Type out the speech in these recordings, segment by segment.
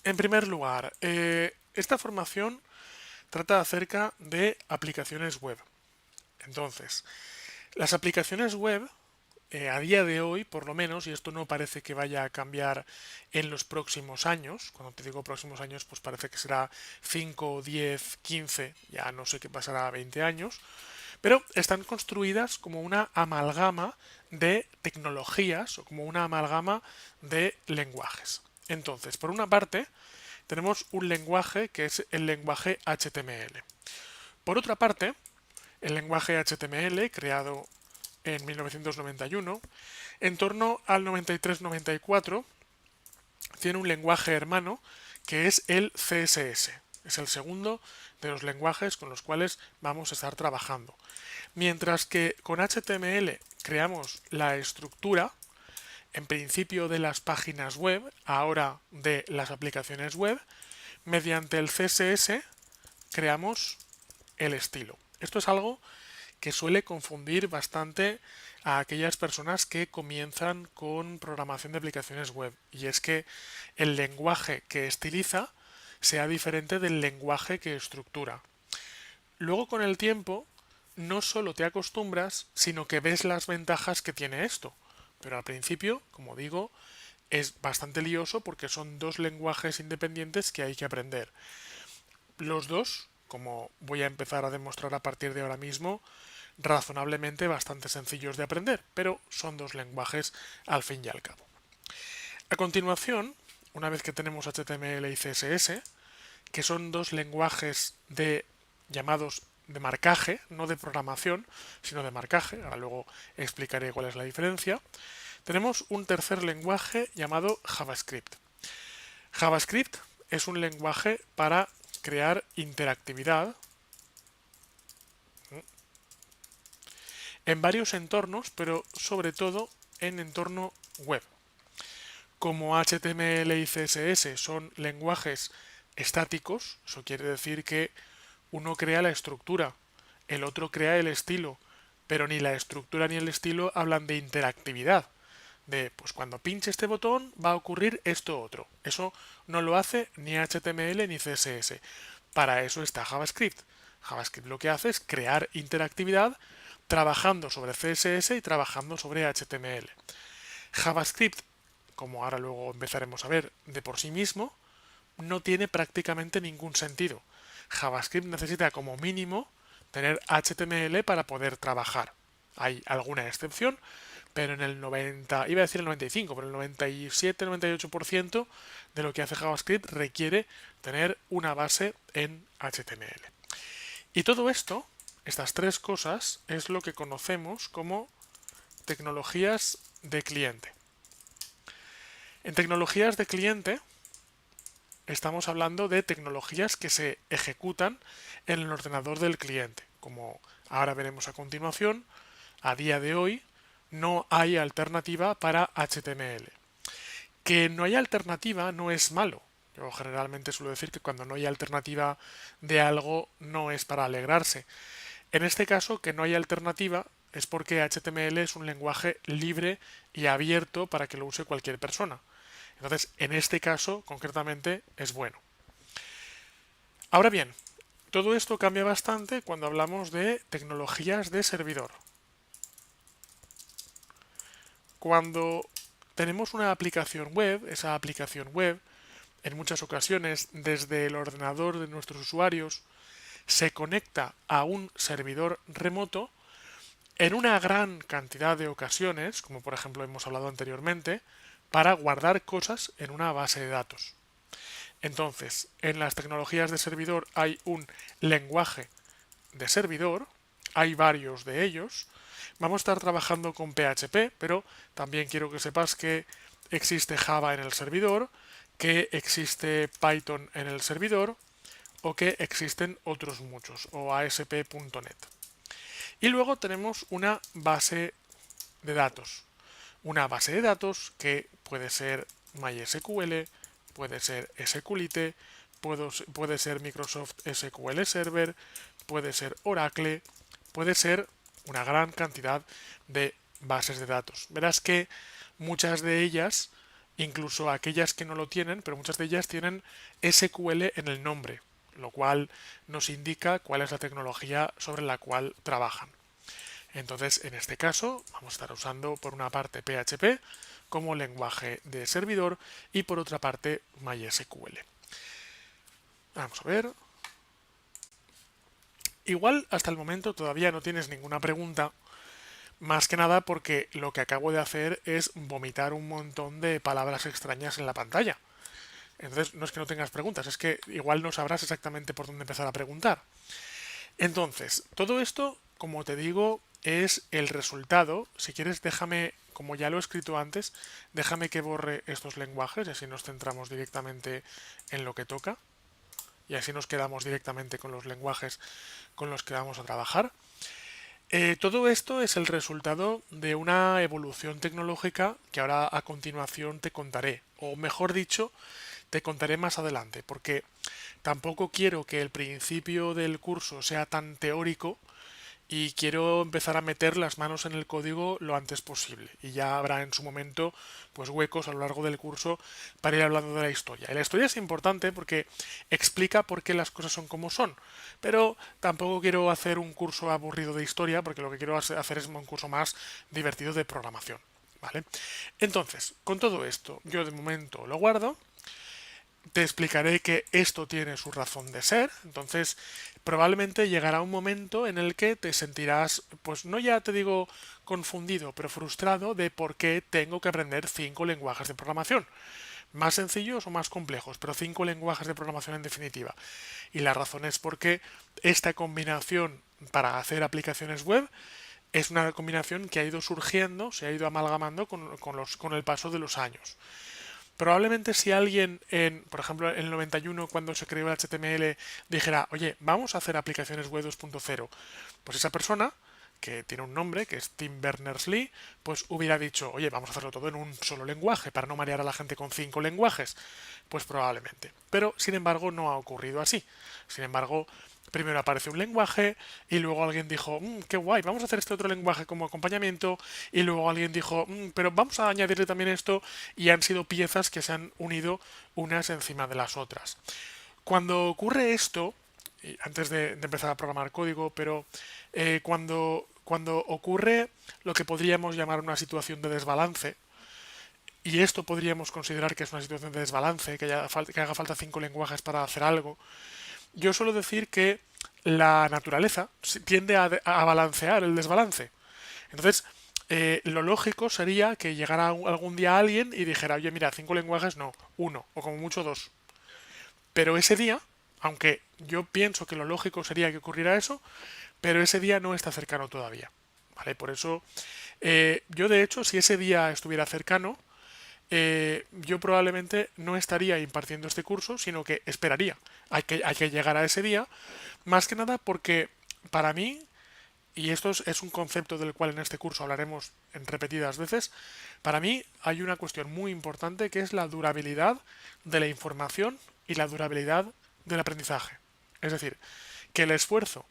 En primer lugar, esta formación trata acerca de aplicaciones web. Entonces, las aplicaciones web, a día de hoy, por lo menos, y esto no parece que vaya a cambiar en los próximos años, cuando te digo próximos años, pues parece que será 5, 10, 15, ya no sé qué pasará a 20 años, pero están construidas como una amalgama de tecnologías o como una amalgama de lenguajes. Entonces, por una parte, tenemos un lenguaje que es el lenguaje HTML. Por otra parte, el lenguaje HTML, creado en 1991, en torno al 93-94, tiene un lenguaje hermano que es el CSS. Es el segundo de los lenguajes con los cuales vamos a estar trabajando. Mientras que con HTML creamos la estructura, en principio de las páginas web, ahora de las aplicaciones web, mediante el CSS creamos el estilo. Esto es algo que suele confundir bastante a aquellas personas que comienzan con programación de aplicaciones web. Y es que el lenguaje que estiliza sea diferente del lenguaje que estructura. Luego con el tiempo no solo te acostumbras, sino que ves las ventajas que tiene esto. Pero al principio, como digo, es bastante lioso porque son dos lenguajes independientes que hay que aprender. Los dos, como voy a empezar a demostrar a partir de ahora mismo, razonablemente bastante sencillos de aprender, pero son dos lenguajes al fin y al cabo. A continuación, una vez que tenemos HTML y CSS, que son dos lenguajes de llamados de marcaje, no de programación, sino de marcaje, ahora luego explicaré cuál es la diferencia, tenemos un tercer lenguaje llamado JavaScript. JavaScript es un lenguaje para crear interactividad en varios entornos, pero sobre todo en entorno web. Como HTML y CSS son lenguajes estáticos, eso quiere decir que uno crea la estructura, el otro crea el estilo, pero ni la estructura ni el estilo hablan de interactividad. De, pues cuando pinche este botón va a ocurrir esto otro. Eso no lo hace ni HTML ni CSS. Para eso está JavaScript. JavaScript lo que hace es crear interactividad trabajando sobre CSS y trabajando sobre HTML. JavaScript, como ahora luego empezaremos a ver de por sí mismo, no tiene prácticamente ningún sentido. JavaScript necesita como mínimo tener HTML para poder trabajar. Hay alguna excepción, pero en el 90, iba a decir el 95, pero el 97-98% de lo que hace JavaScript requiere tener una base en HTML. Y todo esto, estas tres cosas, es lo que conocemos como tecnologías de cliente. En tecnologías de cliente estamos hablando de tecnologías que se ejecutan en el ordenador del cliente. Como ahora veremos a continuación, a día de hoy no hay alternativa para HTML. Que no haya alternativa no es malo. Yo generalmente suelo decir que cuando no hay alternativa de algo no es para alegrarse. En este caso, que no haya alternativa es porque HTML es un lenguaje libre y abierto para que lo use cualquier persona. Entonces, en este caso, concretamente, es bueno. Ahora bien, todo esto cambia bastante cuando hablamos de tecnologías de servidor. Cuando tenemos una aplicación web, esa aplicación web, en muchas ocasiones desde el ordenador de nuestros usuarios, se conecta a un servidor remoto en una gran cantidad de ocasiones, como por ejemplo hemos hablado anteriormente, para guardar cosas en una base de datos. Entonces, en las tecnologías de servidor hay un lenguaje de servidor, hay varios de ellos. Vamos a estar trabajando con PHP, pero también quiero que sepas que existe Java en el servidor, que existe Python en el servidor o que existen otros muchos, o ASP.NET. Y luego tenemos una base de datos. Una base de datos que puede ser MySQL, puede ser SQLite, puede ser Microsoft SQL Server, puede ser Oracle, puede ser una gran cantidad de bases de datos. Verás que muchas de ellas incluso aquellas que no lo tienen, pero muchas de ellas tienen SQL en el nombre, lo cual nos indica cuál es la tecnología sobre la cual trabajan. Entonces, en este caso, vamos a estar usando por una parte PHP como lenguaje de servidor y por otra parte MySQL. Vamos a ver. Igual hasta el momento todavía no tienes ninguna pregunta, más que nada porque lo que acabo de hacer es vomitar un montón de palabras extrañas en la pantalla. Entonces no es que no tengas preguntas, es que igual no sabrás exactamente por dónde empezar a preguntar. Entonces, todo esto, como te digo, es el resultado. Si quieres, déjame, como ya lo he escrito antes, déjame que borre estos lenguajes y así nos centramos directamente en lo que toca. Y así nos quedamos directamente con los lenguajes con los que vamos a trabajar. Todo esto es el resultado de una evolución tecnológica que ahora a continuación te contaré, o mejor dicho, te contaré más adelante, porque tampoco quiero que el principio del curso sea tan teórico y quiero empezar a meter las manos en el código lo antes posible. Y ya habrá en su momento pues huecos a lo largo del curso para ir hablando de la historia. Y la historia es importante porque explica por qué las cosas son como son. Pero tampoco quiero hacer un curso aburrido de historia porque lo que quiero hacer es un curso más divertido de programación. ¿Vale? Entonces, con todo esto, yo de momento lo guardo. Te explicaré que esto tiene su razón de ser, entonces probablemente llegará un momento en el que te sentirás, pues no ya te digo confundido, pero frustrado de por qué tengo que aprender 5 lenguajes de programación. Más sencillos o más complejos, pero 5 lenguajes de programación en definitiva. Y la razón es porque esta combinación para hacer aplicaciones web es una combinación que ha ido surgiendo, se ha ido amalgamando con el paso de los años. Probablemente si alguien, por ejemplo, en el 91, cuando se creó el HTML, dijera, oye, vamos a hacer aplicaciones web 2.0, pues esa persona, que tiene un nombre, que es Tim Berners-Lee, pues hubiera dicho, oye, vamos a hacerlo todo en un solo lenguaje, para no marear a la gente con 5 lenguajes. Pues probablemente. Pero, sin embargo, no ha ocurrido así. Sin embargo, primero aparece un lenguaje y luego alguien dijo, qué guay, vamos a hacer este otro lenguaje como acompañamiento y luego alguien dijo, pero vamos a añadirle también esto y han sido piezas que se han unido unas encima de las otras. Cuando ocurre esto, y antes de empezar a programar código, pero cuando ocurre lo que podríamos llamar una situación de desbalance, y esto podríamos considerar que es una situación de desbalance, que haga falta 5 lenguajes para hacer algo, yo suelo decir que la naturaleza tiende a balancear el desbalance. Entonces, lo lógico sería que llegara algún día alguien y dijera, oye, mira, 5 lenguajes no, uno, o como mucho dos. Pero ese día, aunque yo pienso que lo lógico sería que ocurriera eso, pero ese día no está cercano todavía. ¿Vale? Por eso, yo de hecho, si ese día estuviera cercano, yo probablemente no estaría impartiendo este curso, sino que esperaría. Hay que llegar a ese día, más que nada porque para mí, y esto es un concepto del cual en este curso hablaremos en repetidas veces, para mí hay una cuestión muy importante que es la durabilidad de la información y la durabilidad del aprendizaje. Es decir, que el esfuerzo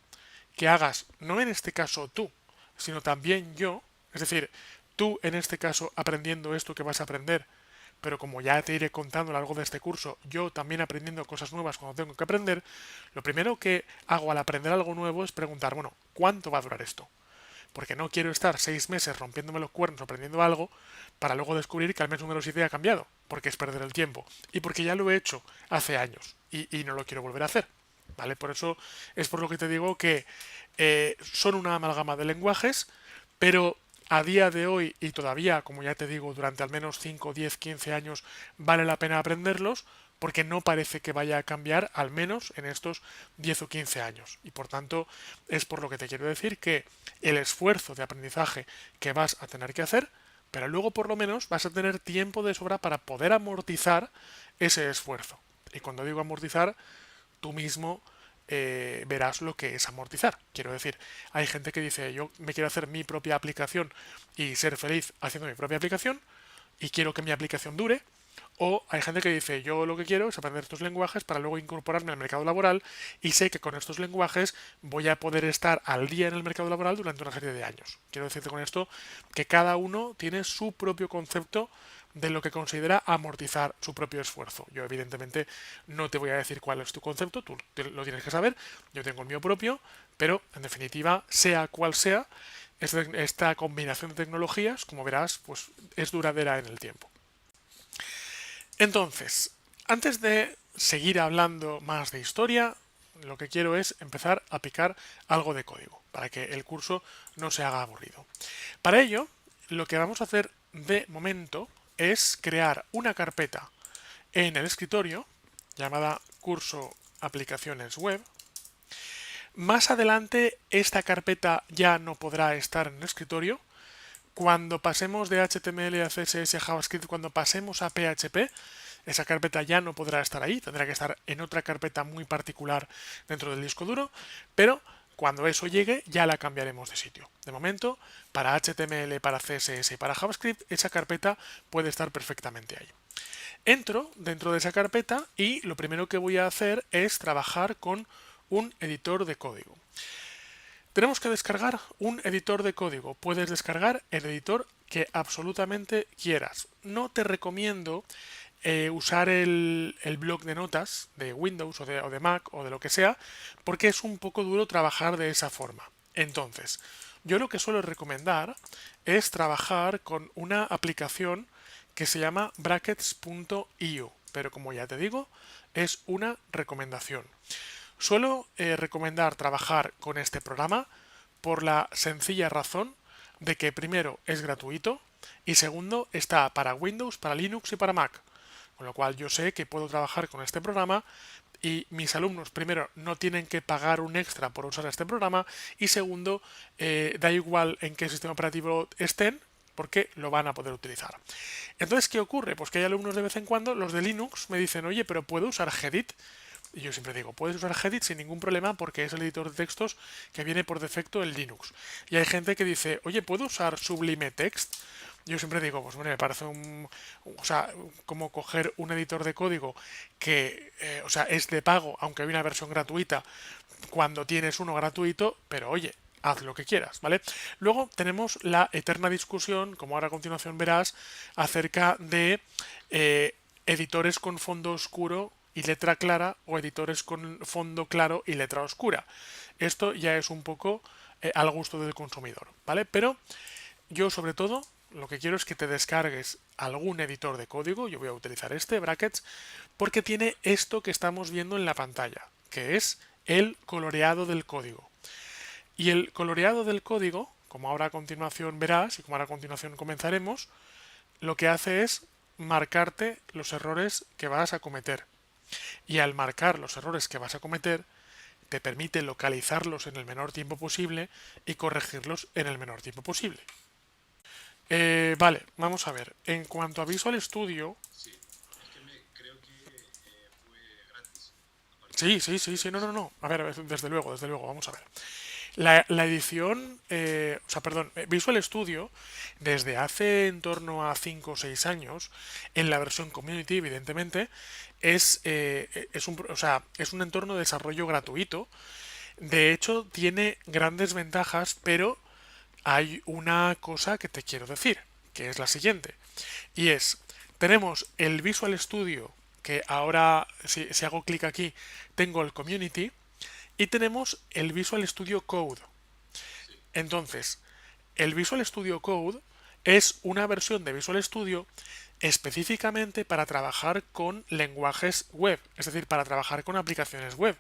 que hagas, no en este caso tú, sino también yo, es decir, tú en este caso aprendiendo esto que vas a aprender, pero como ya te iré contando a lo largo de este curso, yo también aprendiendo cosas nuevas cuando tengo que aprender, lo primero que hago al aprender algo nuevo es preguntar, bueno, ¿cuánto va a durar esto? Porque no quiero estar 6 meses rompiéndome los cuernos aprendiendo algo para luego descubrir que al mes número 7 ha cambiado, porque es perder el tiempo y porque ya lo he hecho hace años y no lo quiero volver a hacer. ¿Vale? Por eso es por lo que te digo que son una amalgama de lenguajes, pero a día de hoy y todavía, como ya te digo, durante al menos 5, 10, 15 años vale la pena aprenderlos porque no parece que vaya a cambiar al menos en estos 10 o 15 años. Y por tanto es por lo que te quiero decir que el esfuerzo de aprendizaje que vas a tener que hacer, pero luego por lo menos vas a tener tiempo de sobra para poder amortizar ese esfuerzo. Y cuando digo amortizar, tú mismo verás lo que es amortizar. Quiero decir, hay gente que dice, yo me quiero hacer mi propia aplicación y ser feliz haciendo mi propia aplicación y quiero que mi aplicación dure. O hay gente que dice, yo lo que quiero es aprender estos lenguajes para luego incorporarme al mercado laboral y sé que con estos lenguajes voy a poder estar al día en el mercado laboral durante una serie de años. Quiero decirte con esto que cada uno tiene su propio concepto de lo que considera amortizar su propio esfuerzo. Yo evidentemente no te voy a decir cuál es tu concepto, tú lo tienes que saber, yo tengo el mío propio, pero en definitiva, sea cual sea, esta combinación de tecnologías, como verás, pues es duradera en el tiempo. Entonces, antes de seguir hablando más de historia, lo que quiero es empezar a picar algo de código, para que el curso no se haga aburrido. Para ello, lo que vamos a hacer de momento es crear una carpeta en el escritorio llamada curso aplicaciones web. Más adelante esta carpeta ya no podrá estar en el escritorio. Cuando pasemos de HTML a CSS a JavaScript, cuando pasemos a PHP, esa carpeta ya no podrá estar ahí, tendrá que estar en otra carpeta muy particular dentro del disco duro, pero cuando eso llegue ya la cambiaremos de sitio. De momento, para HTML, para CSS y para JavaScript, esa carpeta puede estar perfectamente ahí. Entro dentro de esa carpeta y lo primero que voy a hacer es trabajar con un editor de código. Tenemos que descargar un editor de código. Puedes descargar el editor que absolutamente quieras. No te recomiendo usar el bloc de notas de Windows o de Mac o de lo que sea, porque es un poco duro trabajar de esa forma. Entonces, yo lo que suelo recomendar es trabajar con una aplicación que se llama brackets.io, pero como ya te digo, es una recomendación. Suelo recomendar trabajar con este programa por la sencilla razón de que primero es gratuito y segundo está para Windows, para Linux y para Mac. Con lo cual yo sé que puedo trabajar con este programa y mis alumnos primero no tienen que pagar un extra por usar este programa y segundo da igual en qué sistema operativo estén porque lo van a poder utilizar. Entonces, ¿qué ocurre? Pues que hay alumnos de vez en cuando, los de Linux, me dicen, oye, pero ¿puedo usar Gedit? Y yo siempre digo, puedes usar Gedit sin ningún problema porque es el editor de textos que viene por defecto en Linux. Y hay gente que dice, oye, ¿puedo usar Sublime Text? Yo siempre digo, pues bueno, me parece o sea, como coger un editor de código que, o sea, es de pago, aunque hay una versión gratuita, cuando tienes uno gratuito, pero oye, haz lo que quieras, ¿vale? Luego tenemos la eterna discusión, como ahora a continuación verás, acerca de editores con fondo oscuro y letra clara o editores con fondo claro y letra oscura. Esto ya es un poco al gusto del consumidor, ¿vale? Pero yo sobre todo lo que quiero es que te descargues algún editor de código, yo voy a utilizar este, Brackets, porque tiene esto que estamos viendo en la pantalla, que es el coloreado del código. Y el coloreado del código, como ahora a continuación verás y como ahora a continuación comenzaremos, lo que hace es marcarte los errores que vas a cometer. Y al marcar los errores que vas a cometer, te permite localizarlos en el menor tiempo posible y corregirlos en el menor tiempo posible. Vale, vamos a ver. En cuanto a Visual Studio... Sí, sí, sí, sí, no, no, no. A ver, desde luego, vamos a ver. La edición, o sea, perdón, Visual Studio, desde hace en torno a 5 o 6 años, en la versión Community, evidentemente, o sea, es un entorno de desarrollo gratuito. De hecho, tiene grandes ventajas, pero hay una cosa que te quiero decir, que es la siguiente. Y es, tenemos el Visual Studio, que ahora, si hago clic aquí, tengo el Community, y tenemos el Visual Studio Code. Entonces, el Visual Studio Code es una versión de Visual Studio específicamente para trabajar con lenguajes web, es decir, para trabajar con aplicaciones web.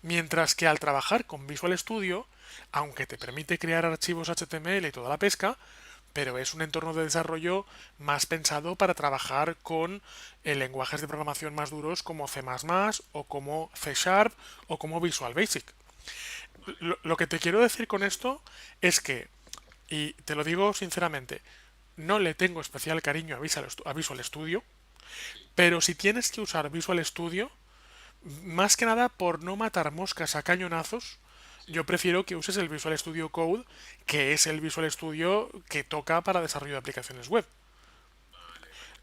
Mientras que al trabajar con Visual Studio, aunque te permite crear archivos HTML y toda la pesca, pero es un entorno de desarrollo más pensado para trabajar con lenguajes de programación más duros como C++ o como C Sharp o como Visual Basic. Lo que te quiero decir con esto es que, y te lo digo sinceramente, no le tengo especial cariño a Visual Studio, pero si tienes que usar Visual Studio, más que nada por no matar moscas a cañonazos, yo prefiero que uses el Visual Studio Code, que es el Visual Studio que toca para desarrollo de aplicaciones web.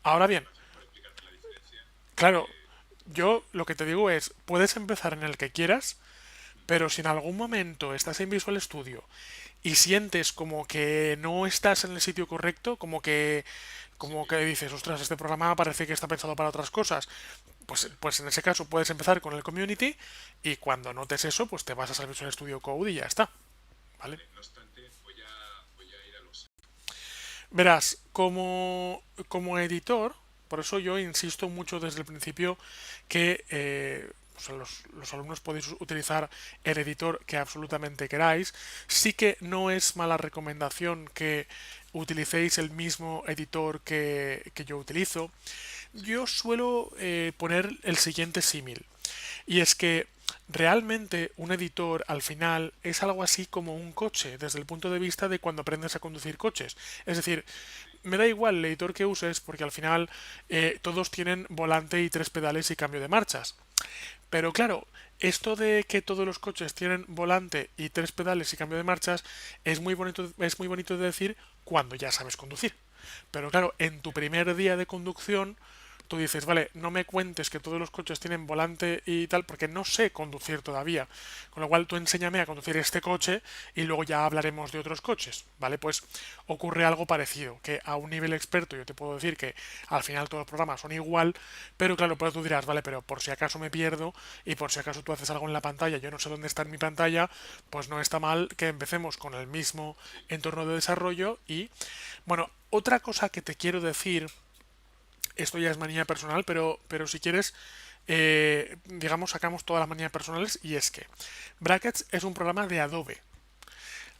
Ahora bien, claro, yo lo que te digo es, puedes empezar en el que quieras, Pero si en algún momento estás en Visual Studio y sientes como que no estás en el sitio correcto, como que dices, ostras, este programa parece que está pensado para otras cosas, pues en ese caso puedes empezar con el Community y cuando notes eso, pues te vas a Visual Studio Code y ya está, ¿vale? Verás, como editor, por eso yo insisto mucho desde el principio que o sea, los alumnos podéis utilizar el editor que absolutamente queráis. Sí que no es mala recomendación que utilicéis el mismo editor que yo utilizo. Yo suelo poner el siguiente símil. Y es que realmente un editor al final es algo así como un coche, desde el punto de vista de cuando aprendes a conducir coches. Es decir, me da igual el editor que uses porque al final todos tienen volante y tres pedales y cambio de marchas. Pero claro, esto de que todos los coches tienen volante y tres pedales y cambio de marchas es muy bonito de decir cuando ya sabes conducir. Pero claro, en tu primer día de conducción, tú dices, vale, no me cuentes que todos los coches tienen volante y tal, porque no sé conducir todavía. Con lo cual tú enséñame a conducir este coche y luego ya hablaremos de otros coches, ¿vale? Pues ocurre algo parecido, que a un nivel experto yo te puedo decir que al final todos los programas son igual, pero claro, pues tú dirás, vale, pero por si acaso me pierdo y por si acaso tú haces algo en la pantalla, yo no sé dónde está en mi pantalla, pues no está mal que empecemos con el mismo entorno de desarrollo y, bueno, otra cosa que te quiero decir, esto ya es manía personal, pero si quieres, digamos, sacamos todas las manías personales y es que Brackets es un programa de Adobe.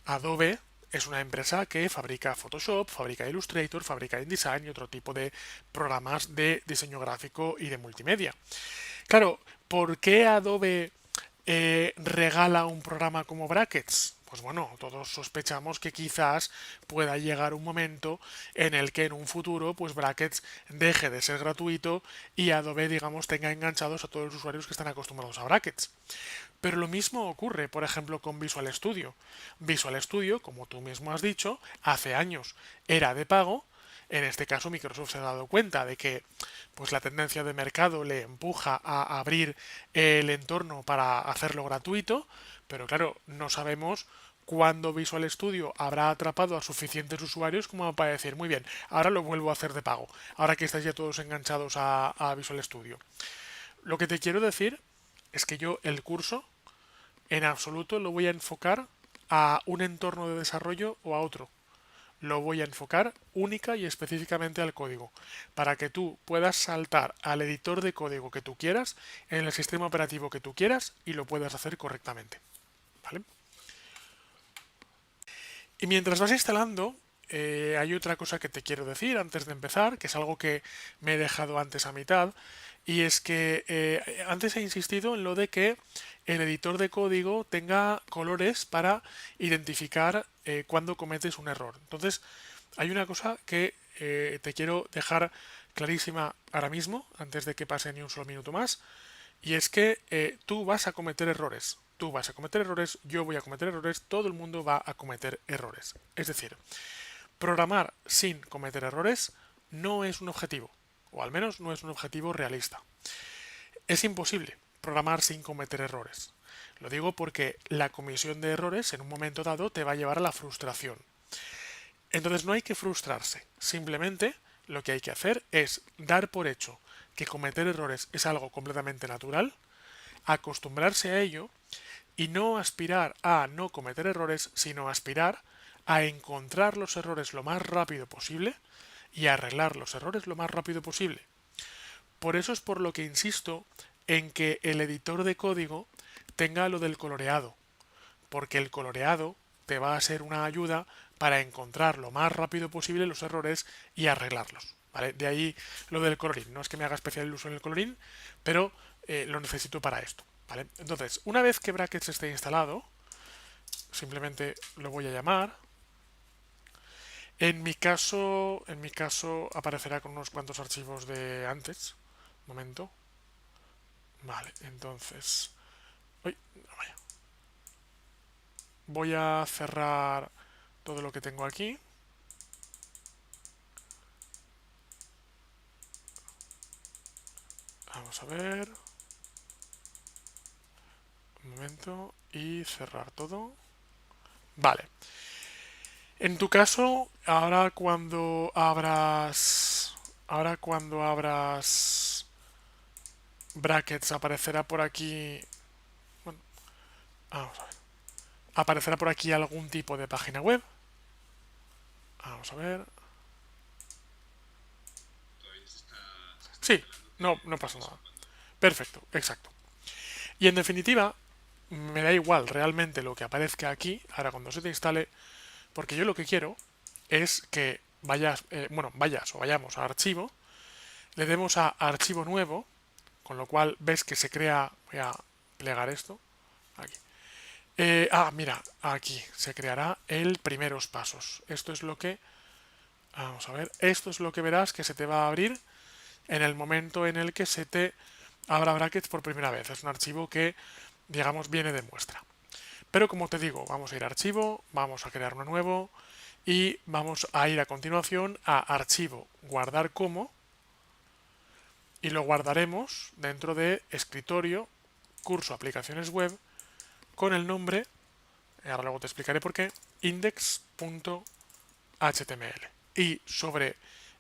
Adobe es una empresa que fabrica Photoshop, fabrica Illustrator, fabrica InDesign y otro tipo de programas de diseño gráfico y de multimedia. Claro, ¿por qué Adobe regala un programa como Brackets? Pues bueno, todos sospechamos que quizás pueda llegar un momento en el que en un futuro pues Brackets deje de ser gratuito y Adobe digamos tenga enganchados a todos los usuarios que están acostumbrados a Brackets. Pero lo mismo ocurre, por ejemplo, con Visual Studio. Visual Studio, como tú mismo has dicho, hace años era de pago. En este caso, Microsoft se ha dado cuenta de que pues, la tendencia de mercado le empuja a abrir el entorno para hacerlo gratuito, pero claro, no sabemos cuándo Visual Studio habrá atrapado a suficientes usuarios como para decir, muy bien, ahora lo vuelvo a hacer de pago, ahora que estáis ya todos enganchados a Visual Studio. Lo que te quiero decir es que yo el curso en absoluto lo voy a enfocar a un entorno de desarrollo o a otro. Lo voy a enfocar única y específicamente al código, para que tú puedas saltar al editor de código que tú quieras, en el sistema operativo que tú quieras y lo puedas hacer correctamente. ¿Vale? Y mientras vas instalando, hay otra cosa que te quiero decir antes de empezar, que es algo que me he dejado antes a mitad, y es que antes he insistido en lo de que el editor de código tenga colores para identificar cuando cometes un error. Entonces, hay una cosa que te quiero dejar clarísima ahora mismo, antes de que pase ni un solo minuto más, y es que tú vas a cometer errores. Tú vas a cometer errores, yo voy a cometer errores, todo el mundo va a cometer errores. Es decir, programar sin cometer errores no es un objetivo, o al menos no es un objetivo realista. Es imposible programar sin cometer errores. Lo digo porque la comisión de errores en un momento dado te va a llevar a la frustración. Entonces no hay que frustrarse, simplemente lo que hay que hacer es dar por hecho que cometer errores es algo completamente natural, acostumbrarse a ello y no aspirar a no cometer errores, sino aspirar a encontrar los errores lo más rápido posible y a arreglar los errores lo más rápido posible. Por eso es por lo que insisto en que el editor de código tenga lo del coloreado, porque el coloreado te va a ser una ayuda para encontrar lo más rápido posible los errores y arreglarlos. ¿Vale? De ahí lo del colorín. No es que me haga especial uso en el colorín, pero lo necesito para esto. ¿Vale? Entonces, una vez que Brackets esté instalado, simplemente lo voy a llamar. En mi caso aparecerá con unos cuantos archivos de antes. Un momento. Vale, entonces. Uy, no vaya. Voy a cerrar todo lo que tengo aquí. Vamos a ver. Un momento y cerrar todo. Vale. En tu caso, ahora cuando abras brackets, aparecerá por aquí, bueno, vamos a ver, aparecerá por aquí algún tipo de página web. Vamos a ver. Sí, no pasa nada. Perfecto, exacto. Y en definitiva, me da igual realmente lo que aparezca aquí, ahora cuando se te instale, porque yo lo que quiero es que vayas o vayamos a archivo, le demos a archivo nuevo, con lo cual ves que se crea, voy a plegar esto, aquí. Mira, aquí se creará el primeros pasos. Esto es lo que, vamos a ver, esto es lo que verás que se te va a abrir en el momento en el que se te abra brackets por primera vez. Es un archivo que, digamos, viene de muestra. Pero como te digo, vamos a ir a archivo, vamos a crear uno nuevo y vamos a ir a continuación a archivo, guardar como, y lo guardaremos dentro de escritorio, curso aplicaciones web, con el nombre, ahora luego te explicaré por qué, index.html. Y sobre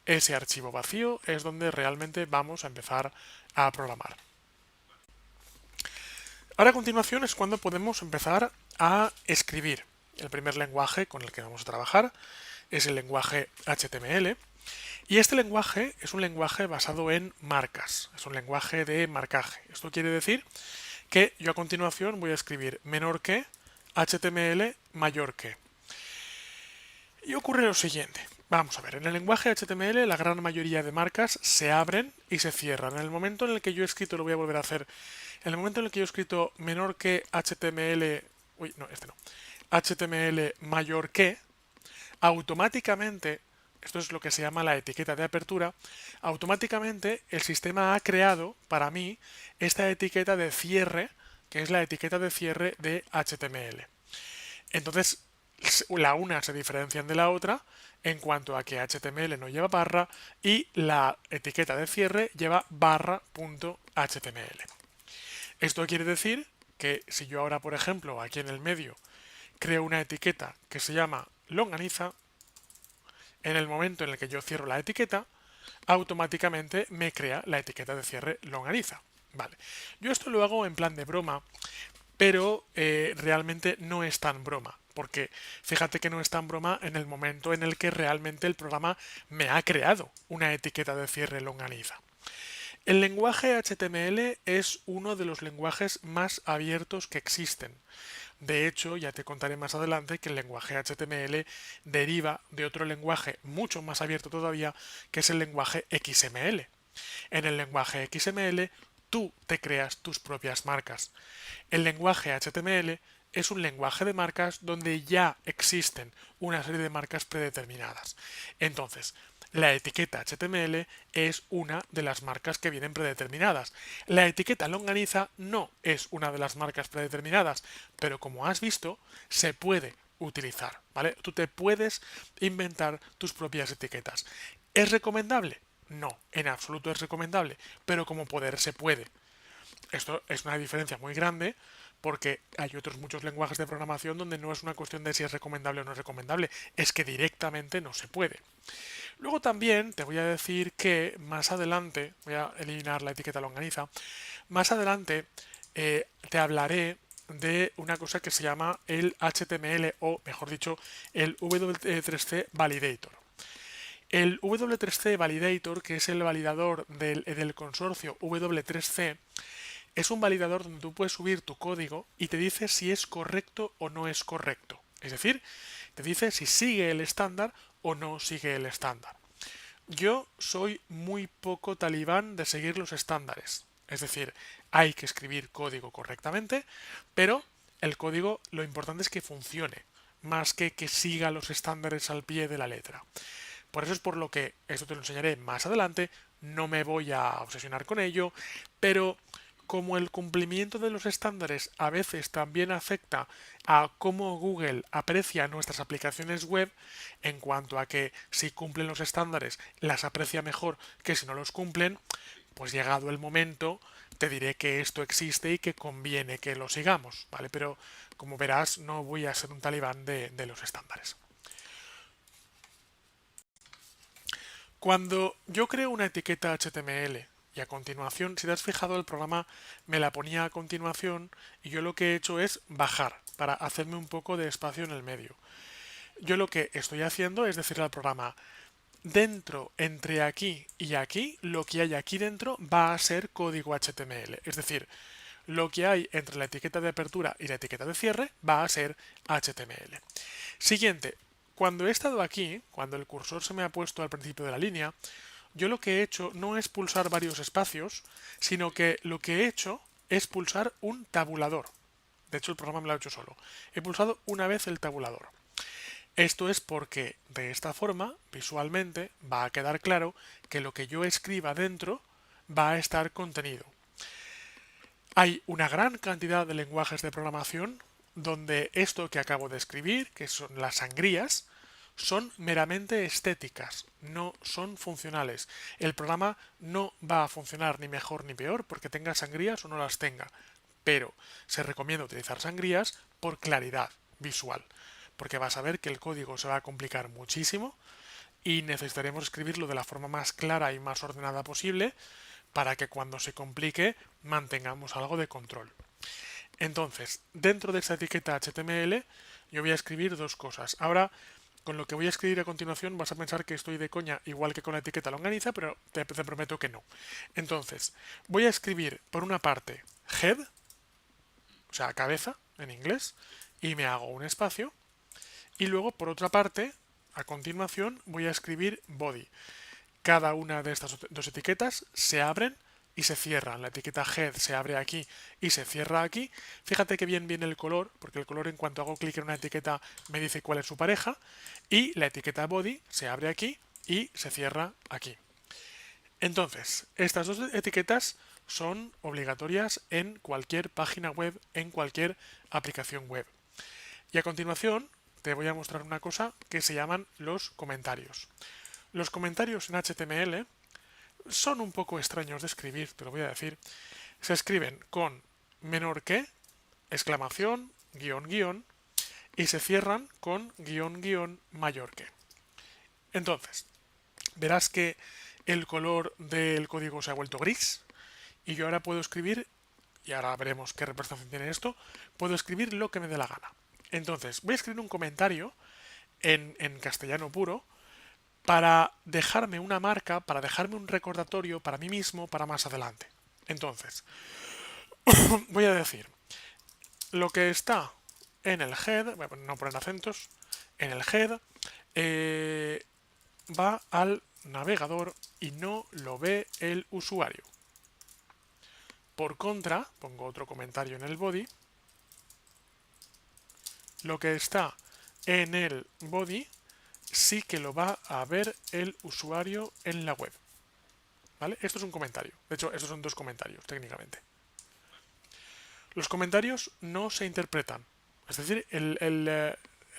ese archivo vacío es donde realmente vamos a empezar a programar. Ahora a continuación es cuando podemos empezar a escribir. El primer lenguaje con el que vamos a trabajar es el lenguaje HTML. Y este lenguaje es un lenguaje basado en marcas, es un lenguaje de marcaje. Esto quiere decir que yo a continuación voy a escribir menor que HTML mayor que. Y ocurre lo siguiente. Vamos a ver, en el lenguaje HTML la gran mayoría de marcas se abren y se cierran. En el momento en el que yo he escrito, lo voy a volver a hacer, en el momento en el que yo he escrito menor que HTML, HTML mayor que, automáticamente, esto es lo que se llama la etiqueta de apertura, automáticamente el sistema ha creado para mí esta etiqueta de cierre, que es la etiqueta de cierre de HTML. Entonces, la una se diferencian de la otra en cuanto a que HTML no lleva barra y la etiqueta de cierre lleva barra.html. Esto quiere decir que si yo ahora, por ejemplo, aquí en el medio creo una etiqueta que se llama longaniza, en el momento en el que yo cierro la etiqueta, automáticamente me crea la etiqueta de cierre longaniza. Vale. Yo esto lo hago en plan de broma, pero realmente no es tan broma, porque fíjate que no es tan broma en el momento en el que realmente el programa me ha creado una etiqueta de cierre longaniza. El lenguaje HTML es uno de los lenguajes más abiertos que existen. De hecho, ya te contaré más adelante que el lenguaje HTML deriva de otro lenguaje mucho más abierto todavía, que es el lenguaje XML. En el lenguaje XML tú te creas tus propias marcas. El lenguaje HTML es un lenguaje de marcas donde ya existen una serie de marcas predeterminadas. Entonces, la etiqueta HTML es una de las marcas que vienen predeterminadas. La etiqueta longaniza no es una de las marcas predeterminadas, pero como has visto, se puede utilizar, ¿vale? Tú te puedes inventar tus propias etiquetas. ¿Es recomendable? No, en absoluto es recomendable, pero como poder se puede. Esto es una diferencia muy grande porque hay otros muchos lenguajes de programación donde no es una cuestión de si es recomendable o no es recomendable, es que directamente no se puede. Luego también te voy a decir que más adelante, voy a eliminar la etiqueta longaniza, más adelante te hablaré de una cosa que se llama el HTML o, mejor dicho, el W3C Validator. El W3C Validator, que es el validador del consorcio W3C, es un validador donde tú puedes subir tu código y te dice si es correcto o no es correcto. Es decir, te dice si sigue el estándar o no sigue el estándar. Yo soy muy poco talibán de seguir los estándares. Es decir, hay que escribir código correctamente, pero el código lo importante es que funcione, más que siga los estándares al pie de la letra. Por eso es por lo que, esto te lo enseñaré más adelante, no me voy a obsesionar con ello, pero como el cumplimiento de los estándares a veces también afecta a cómo Google aprecia nuestras aplicaciones web, en cuanto a que si cumplen los estándares las aprecia mejor que si no los cumplen, pues llegado el momento te diré que esto existe y que conviene que lo sigamos, ¿vale? Pero como verás, no voy a ser un talibán de los estándares. Cuando yo creo una etiqueta HTML y a continuación, si te has fijado, el programa me la ponía a continuación y yo lo que he hecho es bajar para hacerme un poco de espacio en el medio. Yo lo que estoy haciendo es decirle al programa, dentro, entre aquí y aquí, lo que hay aquí dentro va a ser código HTML. Es decir, lo que hay entre la etiqueta de apertura y la etiqueta de cierre va a ser HTML. Siguiente, cuando he estado aquí, cuando el cursor se me ha puesto al principio de la línea, yo lo que he hecho no es pulsar varios espacios, sino que lo que he hecho es pulsar un tabulador. De hecho, el programa me lo ha hecho solo. He pulsado una vez el tabulador. Esto es porque de esta forma, visualmente, va a quedar claro que lo que yo escriba dentro va a estar contenido. Hay una gran cantidad de lenguajes de programación donde esto que acabo de escribir, que son las sangrías, son meramente estéticas, no son funcionales. El programa no va a funcionar ni mejor ni peor porque tenga sangrías o no las tenga, pero se recomienda utilizar sangrías por claridad visual, porque vas a ver que el código se va a complicar muchísimo y necesitaremos escribirlo de la forma más clara y más ordenada posible para que cuando se complique mantengamos algo de control. Entonces, dentro de esta etiqueta HTML yo voy a escribir dos cosas. Ahora, con lo que voy a escribir a continuación vas a pensar que estoy de coña igual que con la etiqueta longaniza, pero te prometo que no. Entonces, voy a escribir por una parte head, o sea, cabeza en inglés, y me hago un espacio. Y luego, por otra parte, a continuación voy a escribir body. Cada una de estas dos etiquetas se abren y se cierran. La etiqueta head se abre aquí y se cierra aquí. Fíjate que bien viene el color, porque el color en cuanto hago clic en una etiqueta me dice cuál es su pareja. Y la etiqueta body se abre aquí y se cierra aquí. Entonces, estas dos etiquetas son obligatorias en cualquier página web, en cualquier aplicación web. Y a continuación te voy a mostrar una cosa que se llaman los comentarios. Los comentarios en HTML son un poco extraños de escribir, te lo voy a decir. Se escriben con menor que, exclamación, guión, guión, y se cierran con guión, guión, mayor que. Entonces, verás que el color del código se ha vuelto gris y yo ahora puedo escribir, y ahora veremos qué representación tiene esto, puedo escribir lo que me dé la gana. Entonces, voy a escribir un comentario en castellano puro para dejarme una marca, para dejarme un recordatorio para mí mismo para más adelante. Entonces, voy a decir, lo que está en el head, voy a no poner acentos, en el head va al navegador y no lo ve el usuario. Por contra, pongo otro comentario en el body, lo que está en el body sí que lo va a ver el usuario en la web. ¿Vale? Esto es un comentario. De hecho, estos son dos comentarios, técnicamente. Los comentarios no se interpretan. Es decir, el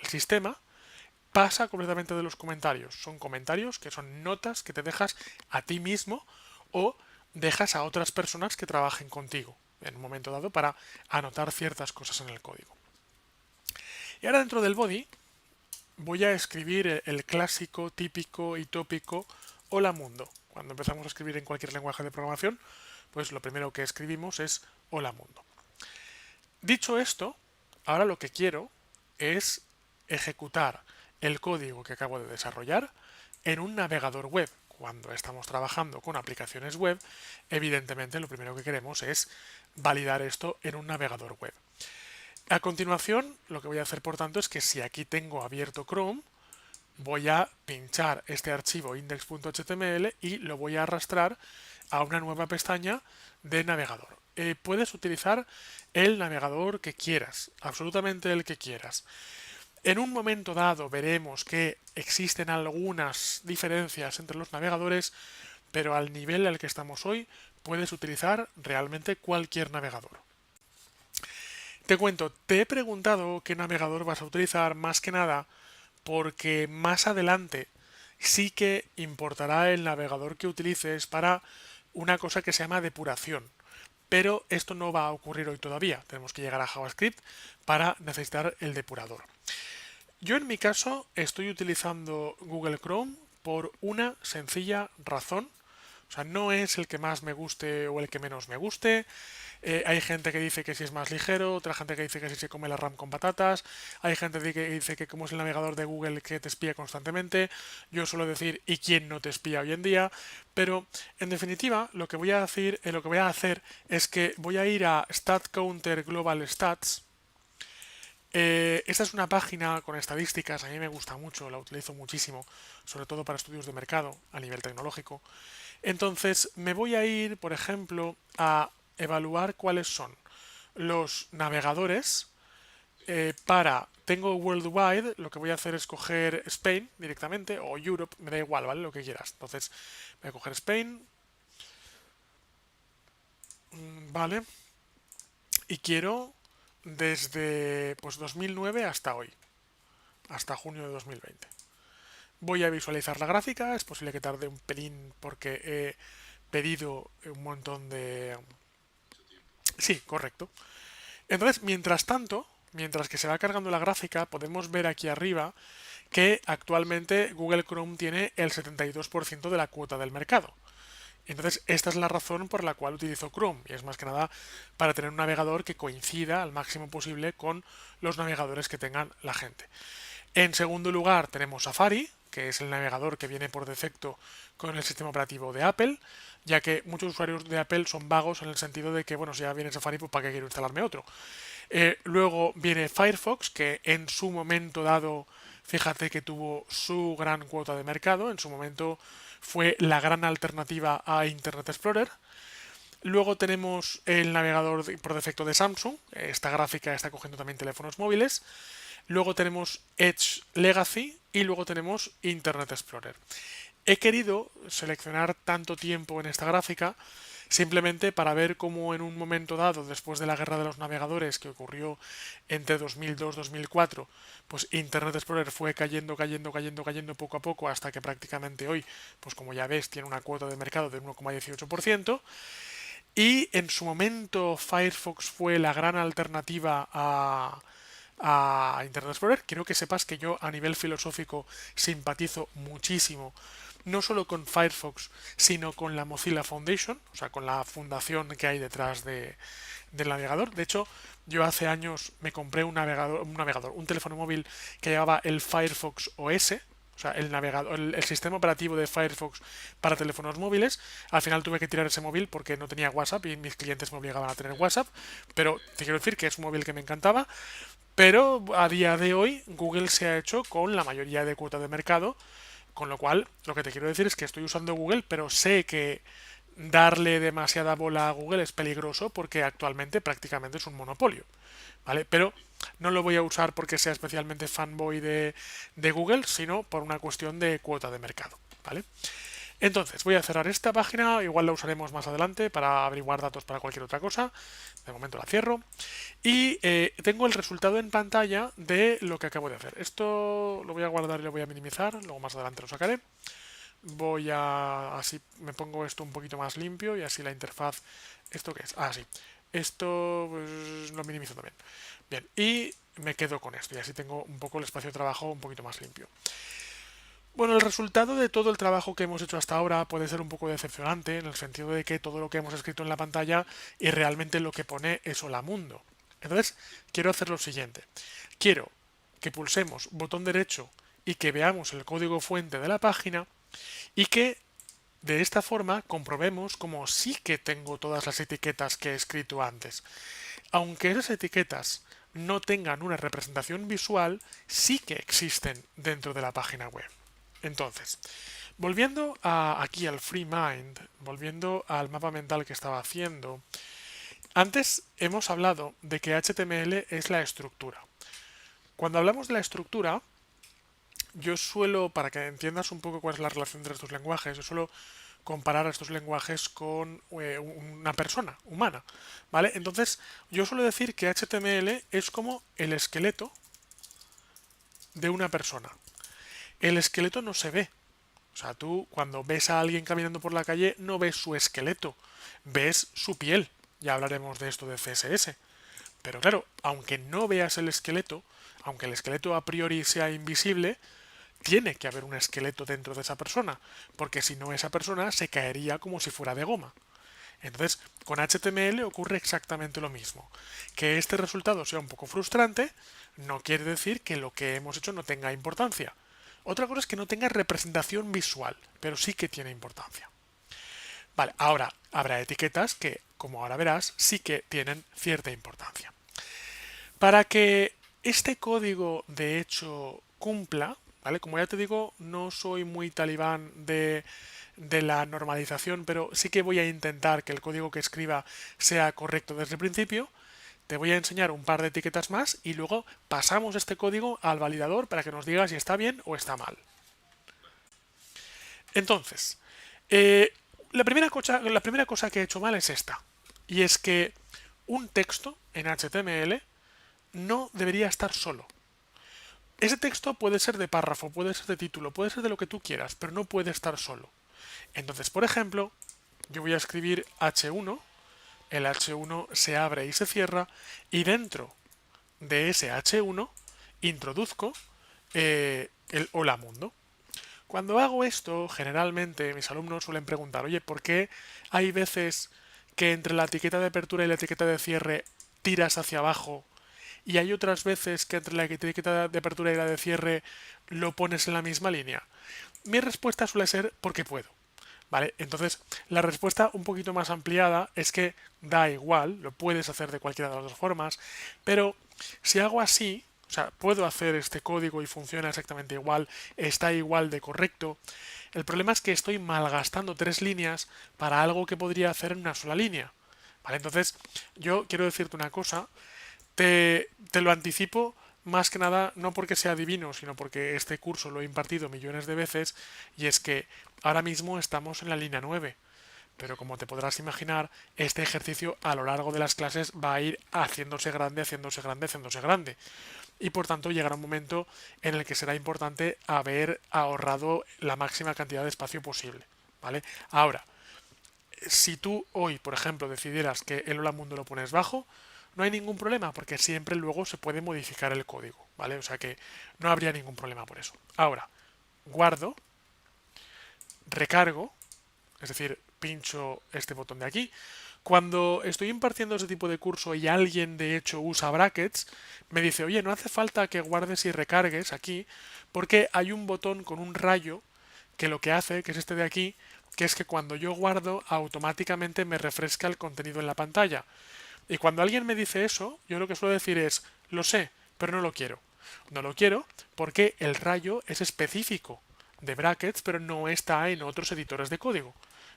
sistema pasa completamente de los comentarios. Son comentarios que son notas que te dejas a ti mismo o dejas a otras personas que trabajen contigo en un momento dado para anotar ciertas cosas en el código. Y ahora dentro del body voy a escribir el clásico, típico y tópico hola mundo. Cuando empezamos a escribir en cualquier lenguaje de programación, pues lo primero que escribimos es hola mundo. Dicho esto, ahora lo que quiero es ejecutar el código que acabo de desarrollar en un navegador web. Cuando estamos trabajando con aplicaciones web, evidentemente lo primero que queremos es validar esto en un navegador web. A continuación, lo que voy a hacer, por tanto, es que si aquí tengo abierto Chrome, voy a pinchar este archivo index.html y lo voy a arrastrar a una nueva pestaña de navegador. Puedes utilizar el navegador que quieras, absolutamente el que quieras. En un momento dado veremos que existen algunas diferencias entre los navegadores, pero al nivel al que estamos hoy puedes utilizar realmente cualquier navegador. Te cuento, te he preguntado qué navegador vas a utilizar más que nada porque más adelante sí que importará el navegador que utilices para una cosa que se llama depuración. pero esto no va a ocurrir hoy todavía. Tenemos que llegar a JavaScript para necesitar el depurador. Yo en mi caso estoy utilizando Google Chrome por una sencilla razón. O sea, no es el que más me guste o el que menos me guste. Hay gente que dice que si es más ligero, otra gente que dice que si se come la RAM con patatas, hay gente que dice que como es el navegador de Google que te espía constantemente, yo suelo decir ¿y quién no te espía hoy en día? Pero en definitiva lo que voy a hacer es que voy a ir a StatCounter Global Stats. Esta es una página con estadísticas, a mí me gusta mucho, la utilizo muchísimo, sobre todo para estudios de mercado a nivel tecnológico. Entonces me voy a ir, por ejemplo, a evaluar cuáles son los navegadores tengo Worldwide, lo que voy a hacer es coger Spain directamente, o Europe, me da igual, ¿vale? Lo que quieras. Entonces voy a coger Spain, ¿vale? Y quiero desde pues 2009 hasta hoy, hasta junio de 2020. Voy a visualizar la gráfica, es posible que tarde un pelín porque he pedido un montón de... Sí, correcto. Entonces, mientras tanto, mientras que se va cargando la gráfica, podemos ver aquí arriba que actualmente Google Chrome tiene el 72% de la cuota del mercado. Entonces, esta es la razón por la cual utilizo Chrome, y es más que nada para tener un navegador que coincida al máximo posible con los navegadores que tengan la gente. En segundo lugar, tenemos Safari, que es el navegador que viene por defecto con el sistema operativo de Apple, ya que muchos usuarios de Apple son vagos en el sentido de que, bueno, si ya viene Safari, pues ¿para qué quiero instalarme otro? Luego viene Firefox, que en su momento dado, fíjate que tuvo su gran cuota de mercado, en su momento fue la gran alternativa a Internet Explorer. Luego tenemos el navegador por defecto de Samsung, esta gráfica está cogiendo también teléfonos móviles. Luego tenemos Edge Legacy y luego tenemos Internet Explorer. He querido seleccionar tanto tiempo en esta gráfica simplemente para ver cómo en un momento dado, después de la guerra de los navegadores que ocurrió entre 2002 y 2004, pues Internet Explorer fue cayendo, cayendo, cayendo, cayendo poco a poco hasta que prácticamente hoy, pues como ya ves, tiene una cuota de mercado de 1,18%. Y en su momento Firefox fue la gran alternativa a Internet Explorer. Quiero que sepas que yo a nivel filosófico simpatizo muchísimo, no solo con Firefox, sino con la Mozilla Foundation, o sea, con la fundación que hay detrás del navegador. De hecho, yo hace años me compré un teléfono móvil que llevaba el Firefox OS, o sea, el navegador, el sistema operativo de Firefox para teléfonos móviles. Al final tuve que tirar ese móvil porque no tenía WhatsApp y mis clientes me obligaban a tener WhatsApp, pero te quiero decir que es un móvil que me encantaba. Pero a día de hoy Google se ha hecho con la mayoría de cuota de mercado, con lo cual lo que te quiero decir es que estoy usando Google, pero sé que darle demasiada bola a Google es peligroso porque actualmente prácticamente es un monopolio, ¿vale? Pero no lo voy a usar porque sea especialmente fanboy de Google, sino por una cuestión de cuota de mercado, ¿vale? Entonces, voy a cerrar esta página, igual la usaremos más adelante para averiguar datos para cualquier otra cosa. De momento la cierro. Y tengo el resultado en pantalla de lo que acabo de hacer. Esto lo voy a guardar y lo voy a minimizar, luego más adelante lo sacaré. Así me pongo esto un poquito más limpio y así la interfaz... ¿Esto qué es? Ah, sí. Esto pues, lo minimizo también. Bien, y me quedo con esto y así tengo un poco el espacio de trabajo un poquito más limpio. Bueno, el resultado de todo el trabajo que hemos hecho hasta ahora puede ser un poco decepcionante en el sentido de que todo lo que hemos escrito en la pantalla y realmente lo que pone es hola mundo. Entonces, quiero hacer lo siguiente. Quiero que pulsemos botón derecho y que veamos el código fuente de la página y que de esta forma comprobemos como sí que tengo todas las etiquetas que he escrito antes. Aunque esas etiquetas no tengan una representación visual, sí que existen dentro de la página web. Entonces, volviendo aquí al FreeMind, volviendo al mapa mental que estaba haciendo, antes hemos hablado de que HTML es la estructura. Cuando hablamos de la estructura, yo suelo, para que entiendas un poco cuál es la relación entre estos lenguajes, yo suelo comparar a estos lenguajes con una persona humana, ¿vale? Entonces, yo suelo decir que HTML es como el esqueleto de una persona. El esqueleto no se ve. O sea, tú cuando ves a alguien caminando por la calle no ves su esqueleto, ves su piel. ya hablaremos de esto de CSS. Pero claro, aunque no veas el esqueleto, aunque el esqueleto a priori sea invisible, tiene que haber un esqueleto dentro de esa persona, porque si no esa persona se caería como si fuera de goma. Entonces, con HTML ocurre exactamente lo mismo. Que este resultado sea un poco frustrante no quiere decir que lo que hemos hecho no tenga importancia. Otra cosa es que no tenga representación visual, pero sí que tiene importancia. Vale, ahora habrá etiquetas que, como ahora verás, sí que tienen cierta importancia. Para que este código de hecho cumpla, ¿vale? Como ya te digo, no soy muy talibán de la normalización, pero sí que voy a intentar que el código que escriba sea correcto desde el principio. Te voy a enseñar un par de etiquetas más y luego pasamos este código al validador para que nos diga si está bien o está mal. Entonces, eh, la primera cosa que he hecho mal es esta. Y es que un texto en HTML no debería estar solo. Ese texto puede ser de párrafo, puede ser de título, puede ser de lo que tú quieras, pero no puede estar solo. Entonces, por ejemplo, yo voy a escribir H1, el H1 se abre y se cierra, y dentro de ese H1 introduzco el hola mundo. Cuando hago esto, generalmente mis alumnos suelen preguntar, oye, ¿por qué hay veces que entre la etiqueta de apertura y la etiqueta de cierre tiras hacia abajo y hay otras veces que entre la etiqueta de apertura y la de cierre lo pones en la misma línea? Mi respuesta suele ser porque puedo. ¿Vale? Entonces, la respuesta un poquito más ampliada es que da igual, lo puedes hacer de cualquiera de las dos formas, pero si hago así, o sea, puedo hacer este código y funciona exactamente igual, está igual de correcto. El problema es que estoy malgastando 3 líneas para algo que podría hacer en una sola línea. ¿Vale? Entonces, yo quiero decirte una cosa, te lo anticipo más que nada no porque sea divino, sino porque este curso lo he impartido millones de veces y es que ahora mismo estamos en la línea 9. Pero como te podrás imaginar, este ejercicio a lo largo de las clases va a ir haciéndose grande, haciéndose grande, haciéndose grande. Y por tanto llegará un momento en el que será importante haber ahorrado la máxima cantidad de espacio posible. ¿Vale? Ahora, si tú hoy, por ejemplo, decidieras que el hola mundo lo pones bajo, no hay ningún problema, porque siempre luego se puede modificar el código, ¿vale? O sea que no habría ningún problema por eso. Ahora, guardo, recargo, es decir, pincho este botón de aquí. Cuando estoy impartiendo ese tipo de curso y alguien de hecho usa brackets, me dice, oye, no hace falta que guardes y recargues aquí, porque hay un botón con un rayo que lo que hace, que es este de aquí, que es que cuando yo guardo automáticamente me refresca el contenido en la pantalla. Y cuando alguien me dice eso, yo lo que suelo decir es, lo sé, pero no lo quiero. No lo quiero porque el rayo es específico de brackets, pero no está en otros editores de código.